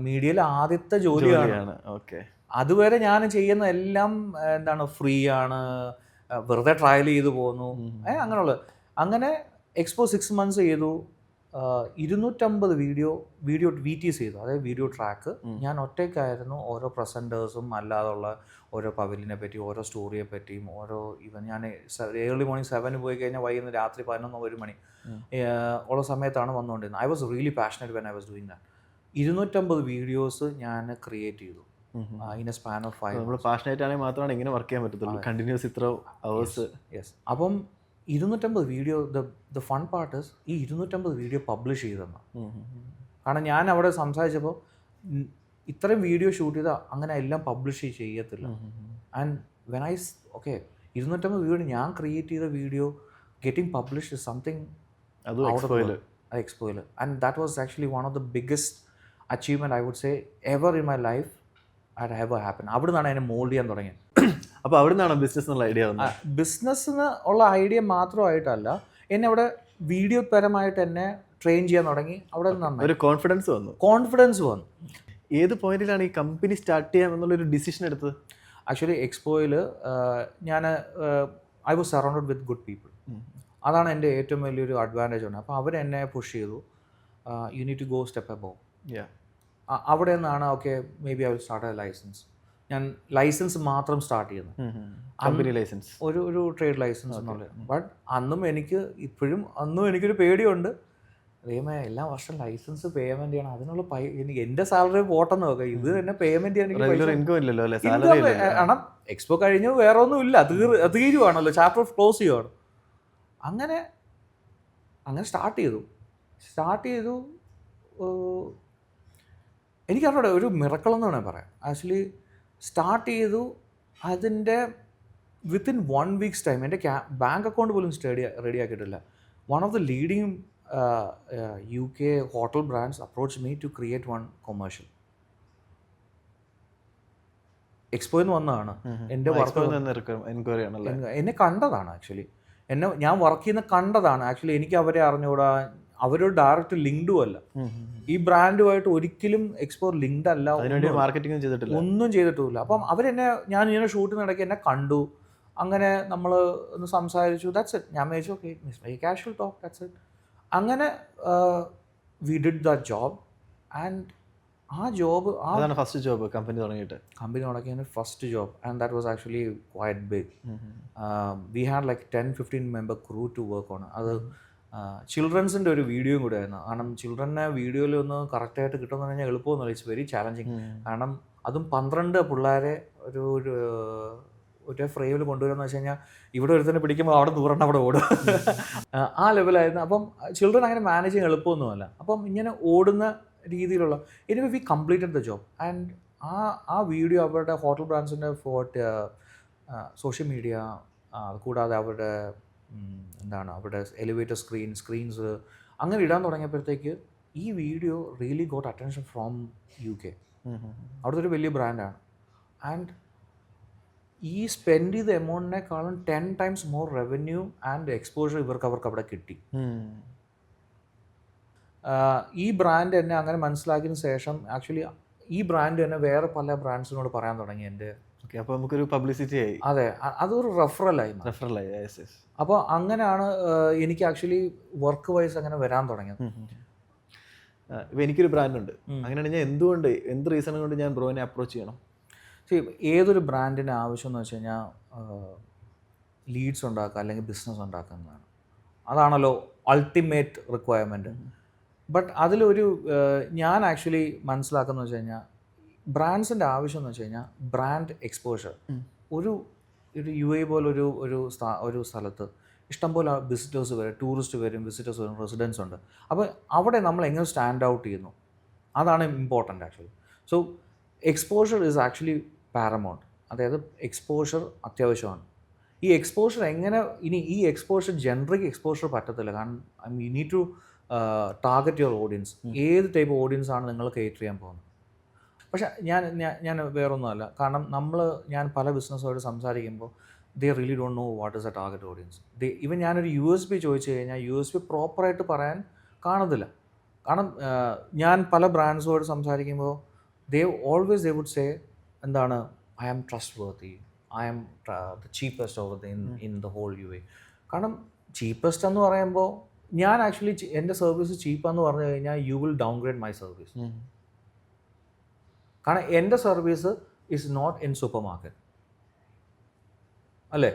മീഡിയയിൽ ആദ്യത്തെ ജോലിയാണ്. ഓക്കെ. അതുവരെ ഞാൻ ചെയ്യുന്ന എല്ലാം എന്താണ് ഫ്രീ ആണ്, വെറുതെ ട്രയൽ ചെയ്തു പോകുന്നു, അങ്ങനെയുള്ളത്. അങ്ങനെ എക്സ്പോ 6 months ചെയ്തു. 250 വീഡിയോ VTs ചെയ്തു, അതായത് വീഡിയോ ട്രാക്ക്. ഞാൻ ഒറ്റയ്ക്കായിരുന്നു. ഓരോ പ്രസൻറ്റേഴ്സും അല്ലാതുള്ള ഓരോ പവലിനെ പറ്റി, ഓരോ സ്റ്റോറിയെ പറ്റിയും, ഓരോ ഞാൻ ഏർലി മോർണിംഗ് 7 പോയി കഴിഞ്ഞാൽ വൈകുന്നേരം രാത്രി 11-1 മണി ഉള്ള സമയത്താണ് വന്നുകൊണ്ടിരുന്നത്. I was really passionate when I was doing that. 250 videos ഞാൻ ക്രിയേറ്റ് ചെയ്തു ഇൻ എ സ്പാൻ ഓഫ് 5 നമ്മൾ പാഷനേറ്റ് ആണെങ്കിൽ മാത്രമാണ് ഇങ്ങനെ വർക്ക് ചെയ്യാൻ പറ്റത്തുള്ളൂ, കണ്ടിന്യൂസ് ഇത്ര അവേഴ്സ്. യെസ്. അപ്പം 250 video, the fun part is ഈ 250 വീഡിയോ പബ്ലിഷ് ചെയ്തെന്ന്. കാരണം ഞാൻ അവിടെ സംസാരിച്ചപ്പോൾ ഇത്രയും വീഡിയോ ഷൂട്ട് ചെയ്താൽ അങ്ങനെ എല്ലാം പബ്ലിഷ് ചെയ്യത്തില്ല. ആൻഡ് വെൻ ഓക്കെ 250 വീഡിയോ ഞാൻ ക്രിയേറ്റ് ചെയ്ത video getting published is something അതും എക്സ്പോയിൽ. And that was actually one of the biggest achievement I would say ever in my life at ever happen. അവിടെ നിന്നാണ് എന്നെ മോൾഡ് ചെയ്യാൻ തുടങ്ങിയത്. അപ്പോൾ അവിടെ നിന്നാണ് ബിസിനസ് എന്നുള്ള ഐഡിയ വന്നത്? ബിസിനസ്സിന് ഉള്ള ഐഡിയ മാത്രമായിട്ടല്ല, എന്നെ അവിടെ വീഡിയോ പരമായിട്ട് എന്നെ ട്രെയിൻ ചെയ്യാൻ തുടങ്ങി. അവിടെ നിന്ന് ഒരു കോൺഫിഡൻസ് വന്നു. ഏത് പോയിന്റിലാണ് ഈ കമ്പനി സ്റ്റാർട്ട് ചെയ്യാം എന്നുള്ളൊരു ഡിസിഷൻ എടുത്തത്? ആക്ച്വലി എക്സ്പോയിൽ ഞാൻ I was surrounded with good people. അതാണ് എൻ്റെ ഏറ്റവും വലിയൊരു അഡ്വാൻറ്റേജ് ഉണ്ട്. അപ്പോൾ അവരെന്നെ പുഷ് ചെയ്തു, you need to go step above. അവിടെ നിന്നാണ് okay maybe I will start a license. ഞാൻ ലൈസൻസ് മാത്രം സ്റ്റാർട്ട് ചെയ്യുന്നു, കമ്പനി ലൈസൻസ്, ഒരു ട്രേഡ് ലൈസൻസ് എന്നുള്ളത്. ബട്ട് അന്നും എനിക്കൊരു പേടിയുണ്ട്. ദൈവമേ, എല്ലാ വർഷം ലൈസൻസ് പേയ്മെന്റ് ചെയ്യണം, അതിനുള്ള എനിക്ക് എൻ്റെ സാലറി പോട്ടെന്ന് നോക്കാം, ഇത് തന്നെ പേയ്മെന്റ് ചെയ്യാൻ. കാരണം എക്സ്പോ കഴിഞ്ഞു വേറെ ഒന്നും ഇല്ല, തീരുവാണല്ലോ, ചാപ്റ്റർ ക്ലോസ് ചെയ്യുവാണ്. അങ്ങനെ സ്റ്റാർട്ട് ചെയ്തു. എനിക്കറിഞ്ഞൂടെ, ഒരു മിറക്കിൾ എന്ന് വേണമെങ്കിൽ പറയാം. ആക്ച്വലി സ്റ്റാർട്ട് ചെയ്തു, അതിൻ്റെ വിത്തിൻ 1 week's ടൈം എൻ്റെ ബാങ്ക് അക്കൗണ്ട് പോലും റെഡി ആക്കിയിട്ടില്ല. One of the leading UK hotel brands approached me to create one commercial. എക്സ്പോയിൽ നിന്ന് വന്നതാണ്. എൻ്റെ വർക്ക് എന്നെ കണ്ടതാണ്. ആക്ച്വലി ഞാൻ വർക്ക് ചെയ്യുന്ന കണ്ടതാണ്. ആക്ച്വലി എനിക്ക് അവരെ അറിഞ്ഞുകൂടാ, അവരോട് ഡയറക്റ്റ് ലിങ്ക്ഡും അല്ല, ഈ ബ്രാൻഡുമായിട്ട് ഒരിക്കലും എക്സ്പോ ലിങ്ക്ഡ് അല്ല, ഒന്നും ചെയ്തിട്ടില്ല. അപ്പം ഞാൻ ഇങ്ങനെ ഷൂട്ടിനിടയ്ക്ക് എന്നെ കണ്ടു. അങ്ങനെ നമ്മൾ ഒന്ന് സംസാരിച്ചു, ദാറ്റ്സ് ഇറ്റ്. ഞാൻ വിചാരിച്ചു okay very casual talk, that's it. അങ്ങനെ we did that job. And ആ ജോബ് ഫസ്റ്റ് ജോബ് കമ്പനി തുടങ്ങിയ first job. And that was actually quite big. We had like 10-15 member crew to work on. അത് ചിൽഡ്രൻസിൻ്റെ ഒരു വീഡിയോയും കൂടെ ആയിരുന്നു. കാരണം ചിൽഡ്രനെ വീഡിയോയിൽ ഒന്ന് കറക്റ്റായിട്ട് കിട്ടുമെന്ന് പറഞ്ഞാൽ എളുപ്പമൊന്നുമില്ല, ഇറ്റ്സ് വെരി ചാലഞ്ചിങ്. കാരണം അതും 12 പിള്ളേരെ ഒരു ഫ്രെയിമിൽ കൊണ്ടുവരുമെന്ന് വെച്ച് കഴിഞ്ഞാൽ ഇവിടെ ഒരുത്തന്നെ പിടിക്കുമ്പോൾ അവിടെ 100 അവിടെ ഓടും, ആ ലെവലായിരുന്നു. അപ്പം ചിൽഡ്രൻ അങ്ങനെ മാനേജ് ചെയ്യാൻ എളുപ്പമൊന്നുമല്ല. അപ്പം ഇങ്ങനെ ഓടുന്ന രീതിയിലുള്ള anyway we completed the job. And ആ വീഡിയോ അവരുടെ ഹോട്ടൽ ബ്രാൻഡ്സിൻ്റെ സോഷ്യൽ മീഡിയ, കൂടാതെ അവരുടെ അവരുടെ എലിവേറ്റർ സ്ക്രീൻസ് അങ്ങനെ ഇടാൻ തുടങ്ങിയപ്പോഴത്തേക്ക് ഈ video really got attention from UK. അവിടുത്തെ ഒരു വലിയ ബ്രാൻഡാണ്. ആൻഡ് ഈ സ്പെൻഡ് ചെയ്ത എമൗണ്ടിനേക്കാളും 10 times more revenue and exposure അവർക്ക് അവിടെ കിട്ടി. ഈ ബ്രാൻഡ് എന്നെ അങ്ങനെ മനസ്സിലാക്കിയതിന് ശേഷം ആക്ച്വലി ഈ ബ്രാൻഡ് തന്നെ വേറെ പല ബ്രാൻഡ്സിനോട് പറയാൻ തുടങ്ങി എൻ്റെ. അപ്പോൾ നമുക്കൊരു പബ്ലിസിറ്റി ആയി. അതെ, അതൊരു റെഫറലായി. അപ്പോൾ അങ്ങനെയാണ് എനിക്ക് ആക്ച്വലി വർക്ക് വൈസ് അങ്ങനെ വരാൻ തുടങ്ങിയത്. ഇപ്പോൾ എനിക്കൊരു ബ്രാൻഡുണ്ട്, അങ്ങനെയാണെങ്കിൽ എന്ത് റീസൺ കൊണ്ട് ഞാൻ ബ്രോനെ അപ്രോച്ച് ചെയ്യണം? ഏതൊരു ബ്രാൻഡിന് ആവശ്യം എന്ന് വെച്ച് കഴിഞ്ഞാൽ ലീഡ്സ് ഉണ്ടാക്കുക അല്ലെങ്കിൽ ബിസിനസ് ഉണ്ടാക്കുന്നതാണ്. അതാണല്ലോ അൾട്ടിമേറ്റ് റിക്വയർമെൻറ്റ്. ബട്ട് അതിലൊരു ഞാൻ ആക്ച്വലി മനസ്സിലാക്കുന്നത് വെച്ച് കഴിഞ്ഞാൽ ബ്രാൻഡ്സിൻ്റെ ആവശ്യം എന്ന് വെച്ച് കഴിഞ്ഞാൽ ബ്രാൻഡ് എക്സ്പോഷർ. ഒരു UAE പോലൊരു ഒരു സ്ഥലത്ത് ഇഷ്ടംപോലെ വിസിറ്റേഴ്സ് വരും, ടൂറിസ്റ്റ് വരും, വിസിറ്റേഴ്സ് വരും, റെസിഡൻസ് ഉണ്ട്. അപ്പോൾ അവിടെ നമ്മൾ എങ്ങനെ സ്റ്റാൻഡ് ഔട്ട് ചെയ്യുന്നു, അതാണ് important actually. So exposure is actually paramount. അതായത് എക്സ്പോഷർ അത്യാവശ്യമാണ്. ഈ എക്സ്പോഷർ എങ്ങനെ ഈ എക്സ്പോഷർ ജനറിക് എക്സ്പോഷർ പറ്റത്തില്ല. കാരണം you need to target your audience. ഏത് ടൈപ്പ് ഓഡിയൻസ് ആണ് നിങ്ങൾ കേറ്റർ ചെയ്യാൻ പോകുന്നത്. പക്ഷേ ഞാൻ വേറൊന്നുമല്ല. കാരണം ഞാൻ പല ബിസിനസ്സുമായിട്ട് സംസാരിക്കുമ്പോൾ they really don't know what is A target audience. Even ഞാനൊരു USP ചോദിച്ചു കഴിഞ്ഞാൽ USP പ്രോപ്പറായിട്ട് പറയാൻ കാണത്തില്ല. കാരണം ഞാൻ പല ബ്രാൻഡ്സുമായിട്ട് സംസാരിക്കുമ്പോൾ they would say I am trustworthy, I am the cheapest over in the whole UAE. കാരണം ചീപ്പസ്റ്റ് എന്ന് പറയുമ്പോൾ ഞാൻ ആക്ച്വലി എൻ്റെ സർവീസ് ചീപ്പാന്ന് പറഞ്ഞു കഴിഞ്ഞാൽ you will downgrade my service. കാരണം എൻ്റെ service is not in supermarket, അല്ലേ?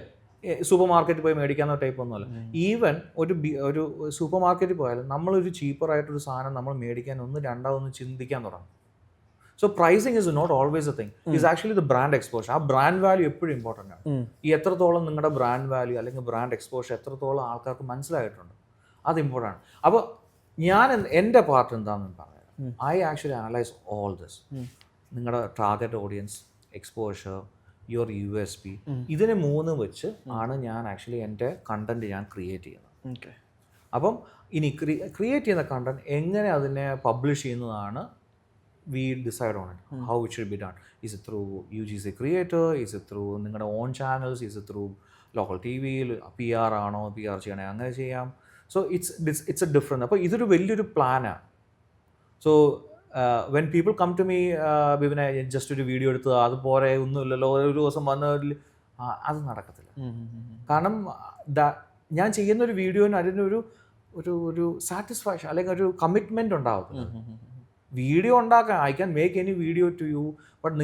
സൂപ്പർ മാർക്കറ്റിൽ പോയി മേടിക്കാവുന്ന ടൈപ്പ് ഒന്നുമല്ല. ഈവൻ ഒരു സൂപ്പർ മാർക്കറ്റിൽ പോയാലും നമ്മളൊരു ചീപ്പറായിട്ടൊരു സാധനം നമ്മൾ മേടിക്കാൻ രണ്ടാമതൊന്ന് ചിന്തിക്കാൻ തുടങ്ങും. So pricing is not always a thing, is actually the brand exposure. ആ ബ്രാൻഡ് വാല്യൂ എപ്പോഴും ഇമ്പോർട്ടൻ്റ് ആണ്. ഈ എത്രത്തോളം നിങ്ങളുടെ ബ്രാൻഡ് വാല്യൂ അല്ലെങ്കിൽ ബ്രാൻഡ് എക്സ്പോഷർ എത്രത്തോളം ആൾക്കാർക്ക് മനസ്സിലായിട്ടുണ്ട്, അത് ഇമ്പോർട്ടൻ്റ് ആണ്. അപ്പോൾ എൻ്റെ പാർട്ട് എന്താണെന്ന് പറയാം. I actually analyse all this. നിങ്ങളുടെ target audience, exposure, your USP. ഇതിന് 3 വെച്ച് ആണ് ഞാൻ ആക്ച്വലി എൻ്റെ കണ്ടൻറ്റ് ഞാൻ ക്രിയേറ്റ് ചെയ്യുന്നത്. ഓക്കെ. അപ്പം ഇനി ക്രിയേറ്റ് ചെയ്യുന്ന കണ്ടന്റ് എങ്ങനെ അതിനെ പബ്ലിഷ് ചെയ്യുന്നതാണ് we decide on it, how it should be done. Is it through UGC creator, is it through നിങ്ങളുടെ own channels, is it through local TV യിൽ PR ആണോ, PR ചെയ്യണേ അങ്ങനെ ചെയ്യാം. So it's a different. അപ്പോൾ ഇതൊരു വലിയൊരു പ്ലാനാണ്. So when people come to me, ബിബിനെ ജസ്റ്റ് ഒരു വീഡിയോ എടുത്ത് അതുപോലെ ഒന്നുമില്ലല്ലോ ഒരു ദിവസം വന്നതിൽ അത് നടക്കത്തില്ല. കാരണം ഞാൻ ചെയ്യുന്നൊരു വീഡിയോന് അതിനൊരു ഒരു സാറ്റിസ്ഫാക്ഷൻ അല്ലെങ്കിൽ ഒരു കമ്മിറ്റ്മെൻറ്റ് ഉണ്ടാവത്തില്ല. വീഡിയോ ഉണ്ടാക്കാൻ I can make any video to you, but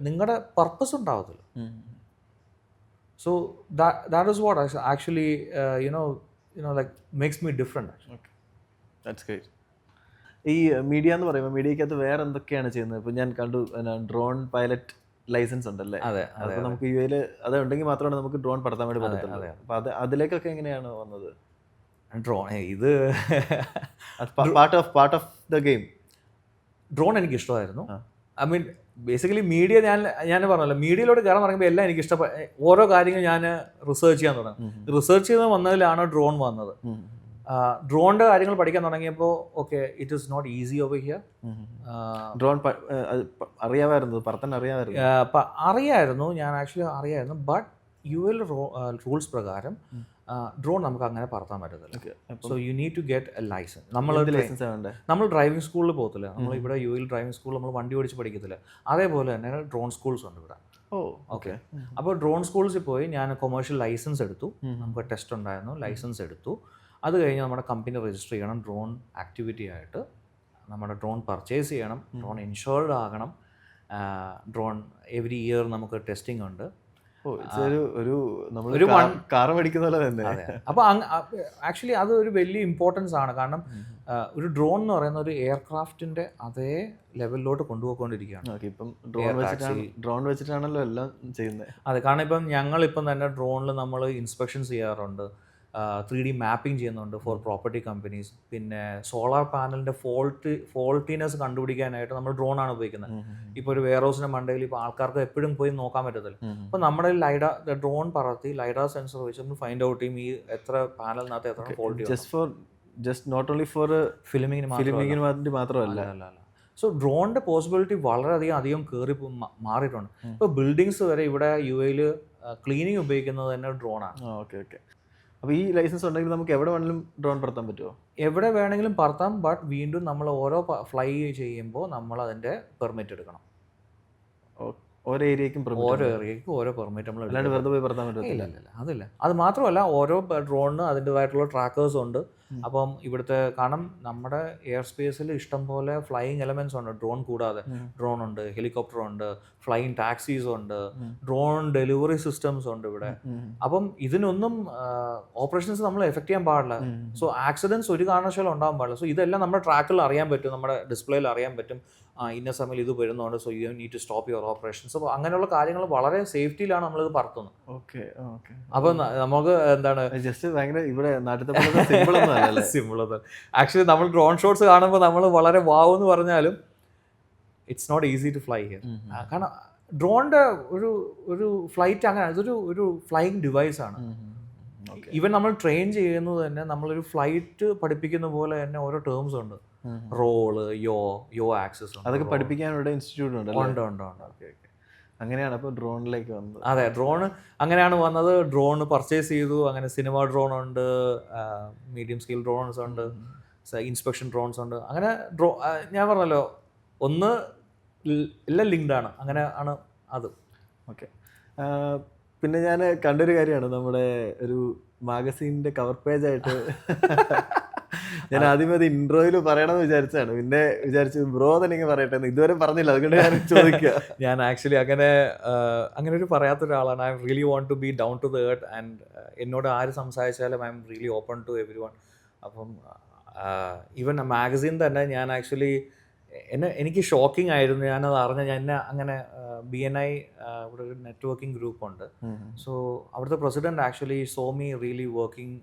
നിങ്ങളുടെ പർപ്പസ് ഉണ്ടാവത്തില്ല. So that is what actually like makes me different. Okay, that's great. ഈ മീഡിയ എന്ന് പറയുമ്പോൾ മീഡിയക്കകത്ത് വേറെ എന്തൊക്കെയാണ് ചെയ്യുന്നത്? ഇപ്പോൾ ഞാൻ കണ്ടു ഡ്രോൺ പൈലറ്റ് ലൈസൻസ് ഉണ്ടല്ലേ? അതെ. അപ്പോൾ നമുക്ക് UAE അത് ഉണ്ടെങ്കിൽ മാത്രമാണ് നമുക്ക് ഡ്രോൺ പറത്താൻ വേണ്ടി പറ്റത്തുള്ളൂ. അപ്പോൾ അതിലേക്കൊക്കെ എങ്ങനെയാണ് വന്നത്? ഡ്രോൺ ഇത് part of the game. Drone എനിക്ക് ഇഷ്ടമായിരുന്നു. ഐ മീൻ ബേസിക്കലി മീഡിയ ഞാൻ പറഞ്ഞല്ലോ, മീഡിയയിലോട്ട് കയറാൻ തുടങ്ങുമ്പോൾ എല്ലാം എനിക്ക് ഓരോ കാര്യങ്ങൾ ഞാൻ റിസർച്ച് ചെയ്യാൻ തുടങ്ങി. റിസർച്ച് ചെയ്ത് വന്നതിലാണ് ഡ്രോൺ വന്നത്. ഡ്രോണിൻ്റെ കാര്യങ്ങൾ പഠിക്കാൻ തുടങ്ങിയപ്പോൾ okay, it is not easy over here. Drone അറിയാമായിരുന്നു, പറത്താൻ അറിയായിരുന്നു, ഞാൻ ആക്ച്വലി അറിയായിരുന്നു. ബട്ട് UAE റൂൾസ് പ്രകാരം ഡ്രോൺ നമുക്ക് അങ്ങനെ പറത്താൻ പറ്റത്തില്ല. So you need to get a license. നമ്മൾ ഡ്രൈവിംഗ് സ്കൂളിൽ പോകത്തില്ല. നമ്മൾ ഇവിടെ UAE ഡ്രൈവിംഗ് സ്കൂളിൽ നമ്മൾ വണ്ടി ഓടിച്ച് പഠിക്കത്തില്ല. അതേപോലെ തന്നെ ഡ്രോൺ സ്കൂൾസ് ഉണ്ട് ഇവിടെ. ഓക്കെ. അപ്പോൾ ഡ്രോൺ സ്കൂൾസിൽ പോയി ഞാൻ കൊമേഴ്ഷ്യൽ ലൈസൻസ് എടുത്തു. നമുക്ക് ടെസ്റ്റ് ഉണ്ടായിരുന്നു, ലൈസൻസ് എടുത്തു. അത് കഴിഞ്ഞ് നമ്മുടെ കമ്പനി രജിസ്റ്റർ ചെയ്യണം ഡ്രോൺ ആക്ടിവിറ്റി ആയിട്ട്. നമ്മുടെ ഡ്രോൺ പർച്ചേസ് ചെയ്യണം, ഡ്രോൺ ഇൻഷുർഡ് ആകണം. ഡ്രോൺ എവറി ഇയർ നമുക്ക് ടെസ്റ്റിംഗ് ഉണ്ട്. ഒരു കാർ മേടിക്കുന്ന പോലെ തന്നെ. അപ്പോൾ ആക്ച്വലി അത് ഒരു വലിയ ഇമ്പോർട്ടൻസ് ആണ്. കാരണം ഒരു ഡ്രോൺ എന്ന് പറയുന്ന ഒരു എയർക്രാഫ്റ്റിന്റെ അതേ ലെവലിലോട്ട് കൊണ്ടുപോയിക്കൊണ്ടിരിക്കുകയാണ്. ഇപ്പം ഡ്രോൺ വെച്ചിട്ടാണല്ലോ എല്ലാം ചെയ്യുന്നത്. അതെ, കാരണം ഇപ്പം ഞങ്ങളിപ്പം തന്നെ ഡ്രോണിൽ നമ്മൾ ഇൻസ്പെക്ഷൻസ് ചെയ്യാറുണ്ട്, 3D മാപ്പിംഗ് ചെയ്യുന്നുണ്ട് ഫോർ പ്രോപ്പർട്ടി കമ്പനീസ്. പിന്നെ സോളാർ പാനലിൻ്റെ ഫോൾട്ടിനെസ് കണ്ടുപിടിക്കാനായിട്ട് നമ്മൾ ഡ്രോണാണ് ഉപയോഗിക്കുന്നത്. ഇപ്പോൾ ഒരു വെയർ ഹൗസിൻ്റെ മണ്ടയിൽ ഇപ്പോൾ ആൾക്കാർക്ക് എപ്പോഴും പോയി നോക്കാൻ പറ്റത്തില്ല. അപ്പോൾ നമ്മുടെ ഡ്രോൺ പറത്തി ലൈഡാർ സെൻസർ വെച്ച് നമ്മൾ ഫൈൻഡ് ഔട്ട് ചെയ്യും ഈ എത്ര പാനലിനകത്ത് എത്ര fault. Just not only for ഫിലിമിങ്ങിന് മാത്രമല്ല. സോ ഡ്രോണിൻ്റെ പോസിബിലിറ്റി വളരെയധികം കയറി മാറിയിട്ടുണ്ട്. ഇപ്പോൾ ബിൽഡിങ്സ് വരെ ഇവിടെ UAE ക്ലീനിങ് ഉപയോഗിക്കുന്നത് തന്നെ ഡ്രോണാണ്. Okay okay. അപ്പോൾ ഈ ലൈസൻസ് ഉണ്ടെങ്കിൽ നമുക്ക് എവിടെ വേണമെങ്കിലും ഡ്രോൺ പറത്താൻ പറ്റുമോ? എവിടെ വേണമെങ്കിലും പറത്താം. ബട്ട് വീണ്ടും നമ്മൾ ഓരോ ഫ്ലൈ ചെയ്യുമ്പോൾ നമ്മൾ അതിൻ്റെ പെർമിറ്റ് എടുക്കണം. ഓരോ ഏരിയയ്ക്കും ഓരോ പെർമിറ്റ് നമ്മൾ അല്ലാണ്ട് വെറുതെ പോയി പറത്താൻ പറ്റില്ല. അതില്ല. അത് മാത്രമല്ല ഓരോ ഡ്രോണിന് അതിൻ്റെതായിട്ടുള്ള ട്രാക്കേഴ്സ് ഉണ്ട്. അപ്പം ഇവിടുത്തെ കാരണം നമ്മുടെ എയർ സ്പേസിൽ ഇഷ്ടംപോലെ ഫ്ലൈയിങ് എലമെന്റ്സ് ഉണ്ട്. ഡ്രോൺ കൂടാതെ ഡ്രോൺ ഉണ്ട്, ഹെലികോപ്റ്റർ ഉണ്ട്, ഫ്ലൈയിങ് ടാക്സീസ് ഉണ്ട്, ഡ്രോൺ ഡെലിവറി സിസ്റ്റംസ് ഉണ്ട് ഇവിടെ. അപ്പം ഇതിനൊന്നും ഓപ്പറേഷൻസ് നമ്മൾ എഫക്ട് ചെയ്യാൻ പാടില്ല. സോ ആക്സിഡൻസ് ഒരു കാരണവശാലും ഉണ്ടാകാൻ പാടില്ല. സോ ഇതെല്ലാം നമ്മുടെ ട്രാക്കിൽ അറിയാൻ പറ്റും, നമ്മുടെ ഡിസ്പ്ലേയിൽ അറിയാൻ പറ്റും. ഇന്ന സമയം ഇത് വരുന്നുണ്ട്, so you need to stop your operations. അപ്പോൾ അങ്ങനെയുള്ള കാര്യങ്ങൾ വളരെ സേഫ്റ്റിയിലാണ് നമ്മളിത് പറത്തുന്നത്. Okay okay. അപ്പോൾ നമുക്ക് എന്താണ് ജസ്റ്റ് ഭയങ്കര ഇവിടെ നാട്ടിൽ സിമ്പിൾ. ആക്ച്വലി നമ്മൾ ഡ്രോൺ ഷോട്ട്സ് കാണുമ്പോൾ നമ്മൾ വളരെ വാവ് എന്ന് പറഞ്ഞാലും it's not easy to fly here. കാരണം ഡ്രോണിൻ്റെ ഒരു ഫ്ലൈറ്റ് അങ്ങനെ ഒരു ഫ്ലൈയിങ് ഡിവൈസ് ആണ്. ഈവൻ നമ്മൾ ട്രെയിൻ ചെയ്യുന്നത് തന്നെ നമ്മളൊരു ഫ്ലൈറ്റ് പഠിപ്പിക്കുന്ന പോലെ തന്നെ ഓരോ ടേംസ് ഉണ്ട്. റോള്, യോ ആക്സസ് ഉണ്ട്. അതൊക്കെ പഠിപ്പിക്കാനുള്ള ഇൻസ്റ്റിറ്റ്യൂട്ട് ഉണ്ട്. ഓക്കെ. അങ്ങനെയാണ് അപ്പോൾ ഡ്രോണിലേക്ക് വന്നത്. അതെ, ഡ്രോൺ അങ്ങനെയാണ് വന്നത്. ഡ്രോൺ പർച്ചേസ് ചെയ്തു. അങ്ങനെ സിനിമ ഡ്രോൺ ഉണ്ട്, മീഡിയം സ്കെയിൽ ഡ്രോൺസ് ഉണ്ട്, ഇൻസ്പെക്ഷൻ ഡ്രോൺസ് ഉണ്ട്. അങ്ങനെ ഞാൻ പറഞ്ഞല്ലോ, ഒന്ന് എല്ലാം ലിങ്ക്ഡ് ആണ്. അങ്ങനെ ആണ് അത്. ഓക്കെ. പിന്നെ ഞാൻ കണ്ടൊരു കാര്യമാണ് നമ്മുടെ ഒരു മാഗസീനിൻ്റെ കവർ പേജായിട്ട് ഞാൻ ആദ്യം അത് ഇൻട്രോയിൽ പറയണമെന്ന് വിചാരിച്ചാണ്. പിന്നെ വിചാരിച്ചു ബ്രോ തന്നെ പറയട്ടെ, ഇതുവരെ പറഞ്ഞില്ല, അതുകൊണ്ട് ഞാൻ ചോദിക്കുക. ഞാൻ ആക്ച്വലി അങ്ങനെ ഒരു പറയാത്ത ഒരാളാണ്. I really want to be down to the earth. And എന്നോട് ആര് സംസാരിച്ചാലും I M really open to everyone. അപ്പം ഈവൻ മാഗസീൻ തന്നെ ഞാൻ ആക്ച്വലി എനിക്ക് ഷോക്കിംഗ് ആയിരുന്നു. ഞാനത് അങ്ങനെ BNI ഇവിടെ ഒരു നെറ്റ്വർക്കിംഗ് ഗ്രൂപ്പുണ്ട്. സോ അവിടുത്തെ president actually so me really working.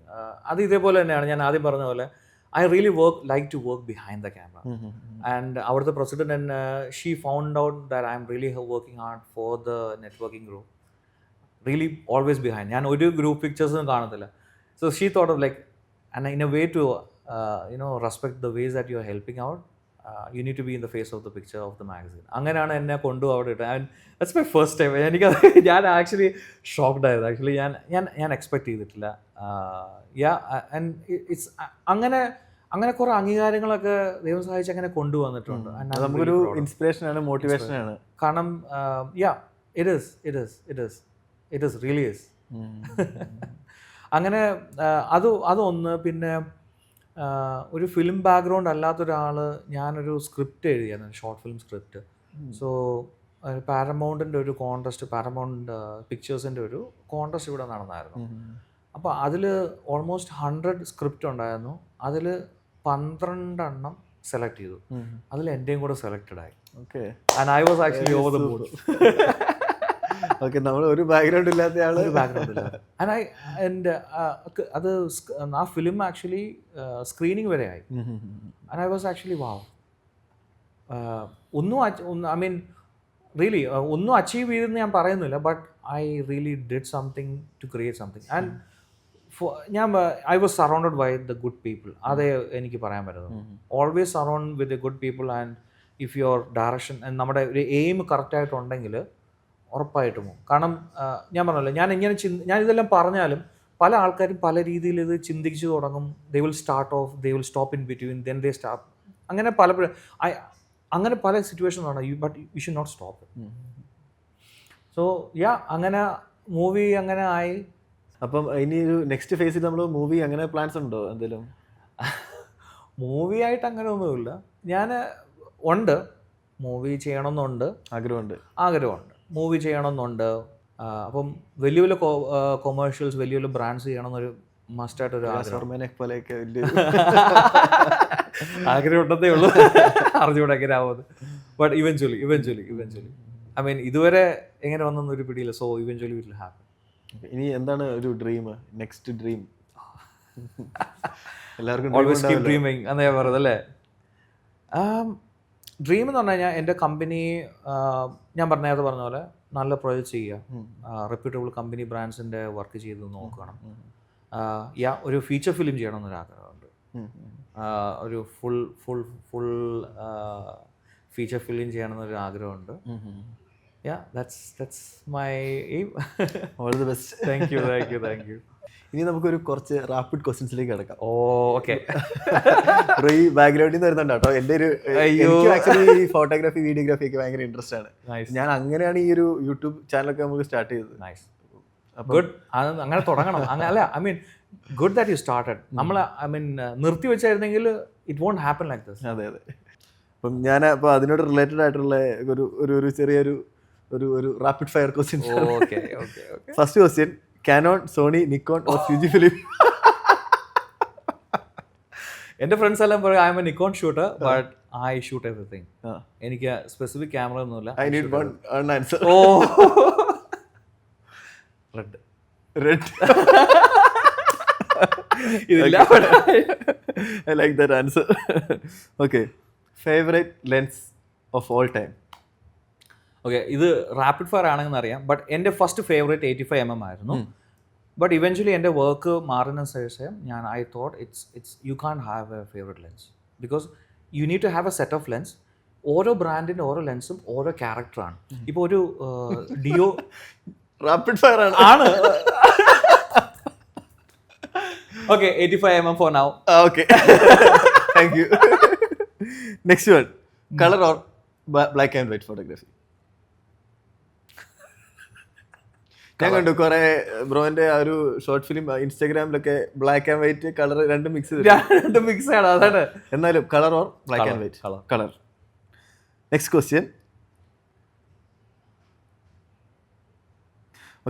അത് ഇതേപോലെ തന്നെയാണ് ഞാൻ ആദ്യം പറഞ്ഞ പോലെ. I really like to work behind the camera. And our president, and she found out that I'm really working hard for the networking group. Really always behind. ഞാൻ ഒരു group പിക്ചേഴ്സും കാണത്തില്ല. So she thought of like, and in a way to respect the ways that you're helping out, you need to be in the face of the picture of the magazine. അങ്ങനെയാണ് എന്നെ അവിടെ ഇട്ടത്. And that's my first time. ഞാൻ actually shocked ആയത്. Actually ഞാൻ expect ചെയ്തിട്ടില്ല. And it's അങ്ങനെ കുറെ അംഗീകാരങ്ങളൊക്കെ ദൈവം സഹായിച്ച് അങ്ങനെ കൊണ്ടുവന്നിട്ടുണ്ട്. നമുക്കൊരു ഇൻസ്പിറേഷൻ ആണ്, മോട്ടിവേഷൻ ആണ്. കാരണം it is really is. അങ്ങനെ അതൊന്ന്. പിന്നെ ഒരു ഫിലിം ബാക്ക്ഗ്രൗണ്ട് അല്ലാത്തൊരാൾ, ഞാനൊരു സ്ക്രിപ്റ്റ് എഴുതിയായിരുന്നു, ഷോർട്ട് ഫിലിം സ്ക്രിപ്റ്റ്. സോ പാരമൗണ്ടിൻ്റെ ഒരു കോൺടെസ്റ്റ്, പാരമൗണ്ട് പിക്ചേഴ്സിൻ്റെ ഒരു കോൺടെസ്റ്റ് ഇവിടെ നടന്നായിരുന്നു. അപ്പോൾ അതിൽ ഓൾമോസ്റ്റ് 100 സ്ക്രിപ്റ്റ് ഉണ്ടായിരുന്നു. അതിൽ 12 എണ്ണം സെലക്ട് ചെയ്തു. അതിൽ എൻ്റെയും കൂടെ സെലക്റ്റഡ് ആയി. Okay. And I was actually over the mood. Okay, നമ്മൾ ഒരു ബാക്ക്ഗ്രൗണ്ട് ഇല്ലാത്ത ആള്. അത് ആ ഫിലിം ആക്ച്വലി സ്ക്രീനിങ് വരെ ആയി. And I was actually wow. I mean really ഒന്നും അച്ചീവ് ചെയ്തെന്ന് ഞാൻ പറയുന്നില്ല, but I really did something to create something. And I was surrounded by the good people. അതേ എനിക്ക് പറയാൻ പറ്റുന്നത്. Always surround with the good people. And if your direction, നമ്മുടെ ഒരു എയിം കറക്റ്റായിട്ടുണ്ടെങ്കിൽ ഉറപ്പായിട്ടും പോകും. കാരണം ഞാൻ പറഞ്ഞല്ലോ, ഞാൻ ഇതെല്ലാം പറഞ്ഞാലും പല ആൾക്കാരും പല രീതിയിൽ ഇത് ചിന്തിച്ചു തുടങ്ങും. They will start off, they will stop in between, then they stop. അങ്ങനെ അങ്ങനെ പല സിറ്റുവേഷനാണ്. But you should not stop. So അങ്ങനെ മൂവി അങ്ങനെ ആയി. അപ്പം ഇനി ഒരു നെക്സ്റ്റ് ഫേസിൽ നമ്മൾ മൂവി അങ്ങനെ പ്ലാൻസ് ഉണ്ടോ എന്തെങ്കിലും? മൂവി ആയിട്ട് അങ്ങനെ ഒന്നുമില്ല. ഞാൻ ഉണ്ട്, മൂവി ചെയ്യണമെന്നുണ്ട്, ആഗ്രഹമുണ്ട്. മൂവി ചെയ്യണമെന്നുണ്ട്. അപ്പം വലിയ വലിയ കൊമേഴ്ഷ്യൽസ്, വലിയ വലിയ ബ്രാൻഡ്സ് ചെയ്യണമെന്നൊരു മസ്റ്റായിട്ടൊരു ആഗ്രഹം ഉണ്ടെന്നേ ഉള്ളൂ. അറിഞ്ഞൂടെ എങ്ങനെ ആവുന്നത്. ബട്ട് ഇവൻച്വലി ഐ മീൻ ഇതുവരെ എങ്ങനെ വന്നൊരു പിടിയില്ല. So eventually it will happen. ഇനി എന്താണ് ഒരു ഡ്രീം, നെക്സ്റ്റ് ഡ്രീം? എല്ലാവർക്കും ഓൾവേസ് കീപ് ഡ്രീമിങ് എന്നേ പറയുന്നത് അല്ലേ? ഡ്രീം എന്ന് പറഞ്ഞു കഴിഞ്ഞാൽ എൻ്റെ കമ്പനി, ഞാൻ നേരത്തെ പറഞ്ഞ പോലെ നല്ല പ്രൊജക്റ്റ് ചെയ്യുക, റെപ്യൂട്ടബിൾ കമ്പനി ബ്രാൻഡ്സിൻ്റെ വർക്ക് ചെയ്ത് നോക്കണം. ഒരു ഫീച്ചർ ഫിലിം ചെയ്യണമെന്നൊരു ആഗ്രഹമുണ്ട്. ഒരു ഫുൾ ഫീച്ചർ ഫിലിം ചെയ്യണമെന്നൊരു ആഗ്രഹമുണ്ട്. That's my aim. All the best. Thank you. ഇനി നമുക്കൊരു കുറച്ച് റാപ്പിഡ് ക്വസ്റ്റ്യൻസിലേക്ക് കിടക്കാം. ഓക്കെ. ഈ ബാക്ക്ഗ്രൗണ്ടിൽ നിന്ന് വരുന്നുണ്ട് കേട്ടോ. എൻ്റെ ഒരു ആക്ച്വലി ഫോട്ടോഗ്രാഫി, വീഡിയോഗ്രാഫി ഒക്കെ ഭയങ്കര ഇൻട്രസ്റ്റ് ആണ്. ഞാൻ അങ്ങനെയാണ് ഈ ഒരു യൂട്യൂബ് ചാനലൊക്കെ നമുക്ക് സ്റ്റാർട്ട് ചെയ്തത്. ഗുഡ്. അങ്ങനെ തുടങ്ങണം. അല്ല, I mean good that you started. നമ്മൾ ഐ മീൻ നിർത്തി വെച്ചായിരുന്നെങ്കിൽ it won't happen like this. അതെ. അപ്പം ഞാൻ അപ്പോൾ അതിനോട് റിലേറ്റഡ് ആയിട്ടുള്ള ഒരു ചെറിയൊരു ഒരു rapid fire question. First question, Canon, Sony, Nikon or Fujifilm? എൻ്റെ ഫ്രണ്ട്സ് എല്ലാം പറയും I am A Nikon shooter, but I shoot everything. എനിക്ക് സ്പെസിഫിക് ക്യാമറ ഒന്നുമില്ല. I need one answer. Red. ഇതില്ല. I like that answer. Okay. Favorite lens of all time? Okay, ഇത് rapid fire ആണെന്ന് അറിയാം, but എൻ്റെ first favourite 85mm ആയിരുന്നു. But eventually എൻ്റെ work മാറുന്ന ശേഷം I thought it's you can have a favourite lens, because you need to have a set of lens. ഓരോ ബ്രാൻഡിൻ്റെ ഓരോ ലെൻസും ഓരോ ക്യാരക്ടറാണ്. ഇപ്പോൾ ഒരു ഡിയോ റാപ്പിഡ് ഫയർ ആണ്. Okay, 85mm for now. Okay. Thank you. Next one, color or black and white photography? ഞാൻ കണ്ടു കുറെ ബ്രോന്റെ ആ ഒരു ഷോർട്ട് ഫിലിം ഇൻസ്റ്റാഗ്രാമിലൊക്കെ ബ്ലാക്ക് ആൻഡ് വൈറ്റ് കളർ രണ്ടും മിക്സ് ആണ്. അതാണ്. എന്നാലും colour or black and white? Colour. Next question,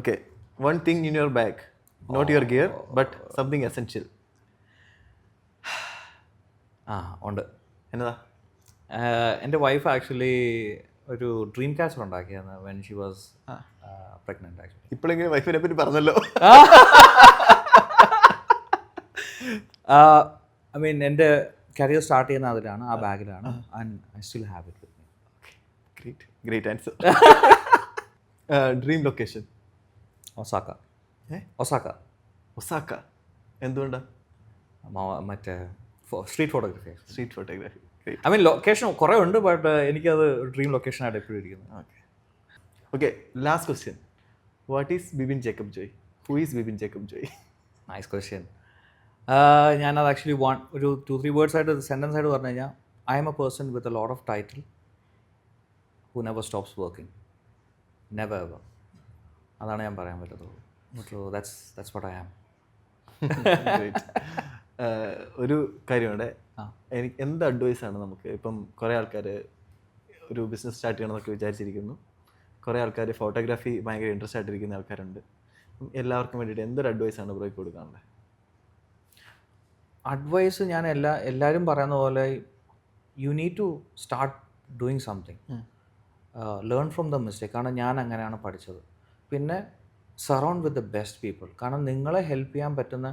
okay, one thing in your bag, not your gear but something essential. ഉണ്ട്. എന്നതാ? എൻ്റെ വൈഫ് ആക്ച്വലി ഒരു ഡ്രീം ക്യാച്ചർ ഉണ്ടാക്കിയായിരുന്നു when she was pregnant actually. ഇപ്പോഴെങ്കിലും വൈഫിനെ പറ്റി പറഞ്ഞല്ലോ. ഐ മീൻ എൻ്റെ കരിയർ സ്റ്റാർട്ട് ചെയ്യുന്ന അതിലാണ്, ആ ബാഗിലാണ്. And I still have it with me. Great answer. Dream location? Osaka. ഏ? ഒസാക്ക. ഒസാക്ക. എന്തുകൊണ്ടാണ്? മറ്റേ street photography. Street photography. I mean location കുറേ ഉണ്ട്, ബട്ട് എനിക്കത് ഡ്രീം ലൊക്കേഷനായിട്ട് എപ്പോഴും ഇരിക്കുന്നത്. Okay, last question. What is Bibin Jacob Joy? Who is Bibin Jacob Joy? Nice question. ഞാനത് ആക്ച്വലി ഒരു 2-3 വേർഡ്സ് ആയിട്ട് സെൻറ്റൻസ് ആയിട്ട് പറഞ്ഞു കഴിഞ്ഞാൽ, I am a person with a lot of title who never stops working, never ever. അതാണ് ഞാൻ പറയാൻ പറ്റത്തുള്ളൂ. So that's what I am. ഒരു കാര്യമുണ്ട്, എനിക്ക് എന്ത് അഡ്വൈസാണ് നമുക്ക്, ഇപ്പം കുറേ ആൾക്കാർ ഒരു ബിസിനസ് സ്റ്റാർട്ട് ചെയ്യണമെന്നൊക്കെ വിചാരിച്ചിരിക്കുന്നു, കുറേ ആൾക്കാർ ഫോട്ടോഗ്രാഫി ഭയങ്കര ഇൻട്രസ്റ്റ് ആയിട്ടിരിക്കുന്ന ആൾക്കാരുണ്ട്. എല്ലാവർക്കും വേണ്ടിയിട്ട് എന്തൊരു അഡ്വൈസാണ് ബ്രോയ്ക്ക് കൊടുക്കാനുള്ളത്? അഡ്വൈസ് ഞാൻ എല്ലാവരും പറയുന്ന പോലെ, you need to start doing something, learn from the mistake. കാരണം ഞാൻ അങ്ങനെയാണ് പഠിച്ചത്. പിന്നെ surround with the best people. കാരണം നിങ്ങളെ ഹെൽപ്പ് ചെയ്യാൻ പറ്റുന്ന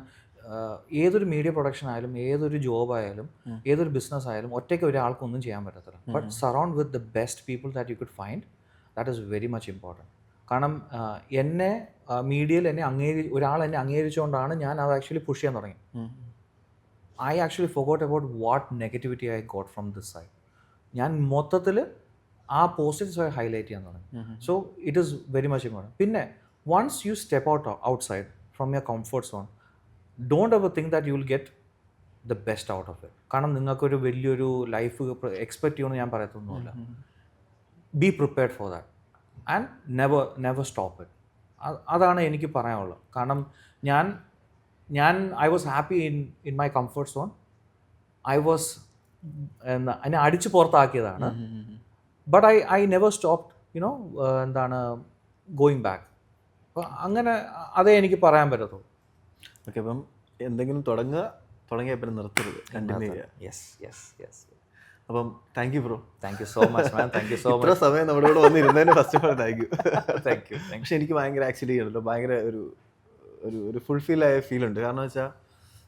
ഏതൊരു മീഡിയ പ്രൊഡക്ഷൻ ആയാലും, ഏതൊരു ജോബ് ആയാലും, ഏതൊരു ബിസിനസ് ആയാലും ഒറ്റയ്ക്ക് ഒരാൾക്കൊന്നും ചെയ്യാൻ പറ്റത്തില്ല. But surround with the best people that you could find, that is very much important. കാരണം എന്നെ മീഡിയയിൽ ഒരാൾ എന്നെ അംഗീകരിച്ചുകൊണ്ടാണ് ഞാൻ അത് ആക്ച്വലി പുഷ് ചെയ്യാൻ തുടങ്ങി. I actually forgot about what negativity I got from this side. ഞാൻ മൊത്തത്തിൽ ആ പോസിറ്റീവ്സ് ഹൈലൈറ്റ് ചെയ്യാൻ തുടങ്ങി. So it is very much important. പിന്നെ once you step outside from your comfort zone, don't ever think that you will get the best out of it. കാരണം നിങ്ങൾക്കൊരു വലിയൊരു life expect ചെയ്യുമെന്ന് ഞാൻ പറയത്തൊന്നുമില്ല. Be prepared for that and never stop it. അതാണ് എനിക്ക് പറയാനുള്ളത്. കാരണം ഞാൻ I was happy in my comfort zone. എന്നെ അടിച്ച് പുറത്താക്കിയതാണ്. But I never stopped going back. അപ്പോൾ അങ്ങനെ അതേ എനിക്ക് പറയാൻ പറ്റത്തുള്ളൂ. ഓക്കെ, അപ്പം എന്തെങ്കിലും തുടങ്ങിയ പിന്നെ നിർത്തരുത്, കണ്ടിന്യൂ ചെയ്യുക. യെസ്. അപ്പം thank you bro. Thank you so much man. Thank you so much. ഇത്ര സമയം നമ്മുടെ കൂടെ വന്നിരുന്നതിന് first of all thank you. Thank you. പക്ഷെ എനിക്ക് ഭയങ്കര ആക്ച്വലി ഉണ്ടല്ലോ ഭയങ്കര ഒരു ഫുൾഫിൽ ആയ ഫീൽ ഉണ്ട്. കാരണം വെച്ചാൽ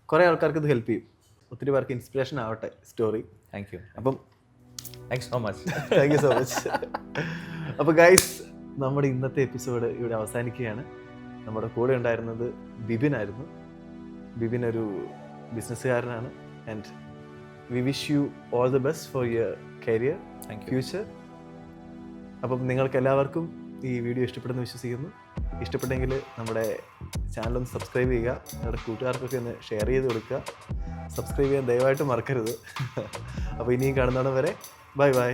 കുറേ ആൾക്കാർക്ക് ഇത് ഹെൽപ്പ് ചെയ്യും, ഒത്തിരി പേർക്ക് ഇൻസ്പിറേഷൻ ആവട്ടെ സ്റ്റോറി. Thank you. അപ്പം thanks so much. Thank you so much. അപ്പോൾ ഗൈസ്, നമ്മുടെ ഇന്നത്തെ എപ്പിസോഡ് ഇവിടെ അവസാനിക്കുകയാണ്. നമ്മുടെ കൂടെ ഉണ്ടായിരുന്നത് ബിബിൻ ആയിരുന്നു. ബിബിൻ ഒരു ബിസിനസ്സുകാരനാണ്. And we wish you all the best for your career and future. അപ്പം നിങ്ങൾക്ക് എല്ലാവർക്കും ഈ വീഡിയോ ഇഷ്ടപ്പെടുന്നു വിശ്വസിക്കുന്നു. ഇഷ്ടപ്പെട്ടെങ്കിൽ നമ്മുടെ ചാനലൊന്ന് സബ്സ്ക്രൈബ് ചെയ്യുക, നിങ്ങളുടെ കൂട്ടുകാർക്കൊക്കെ ഒന്ന് ഷെയർ ചെയ്ത് കൊടുക്കുക. സബ്സ്ക്രൈബ് ചെയ്യാൻ ദയവായിട്ട് മറക്കരുത്. അപ്പോൾ ഇനിയും കാണുന്നതാണ് വരെ ബൈ ബൈ.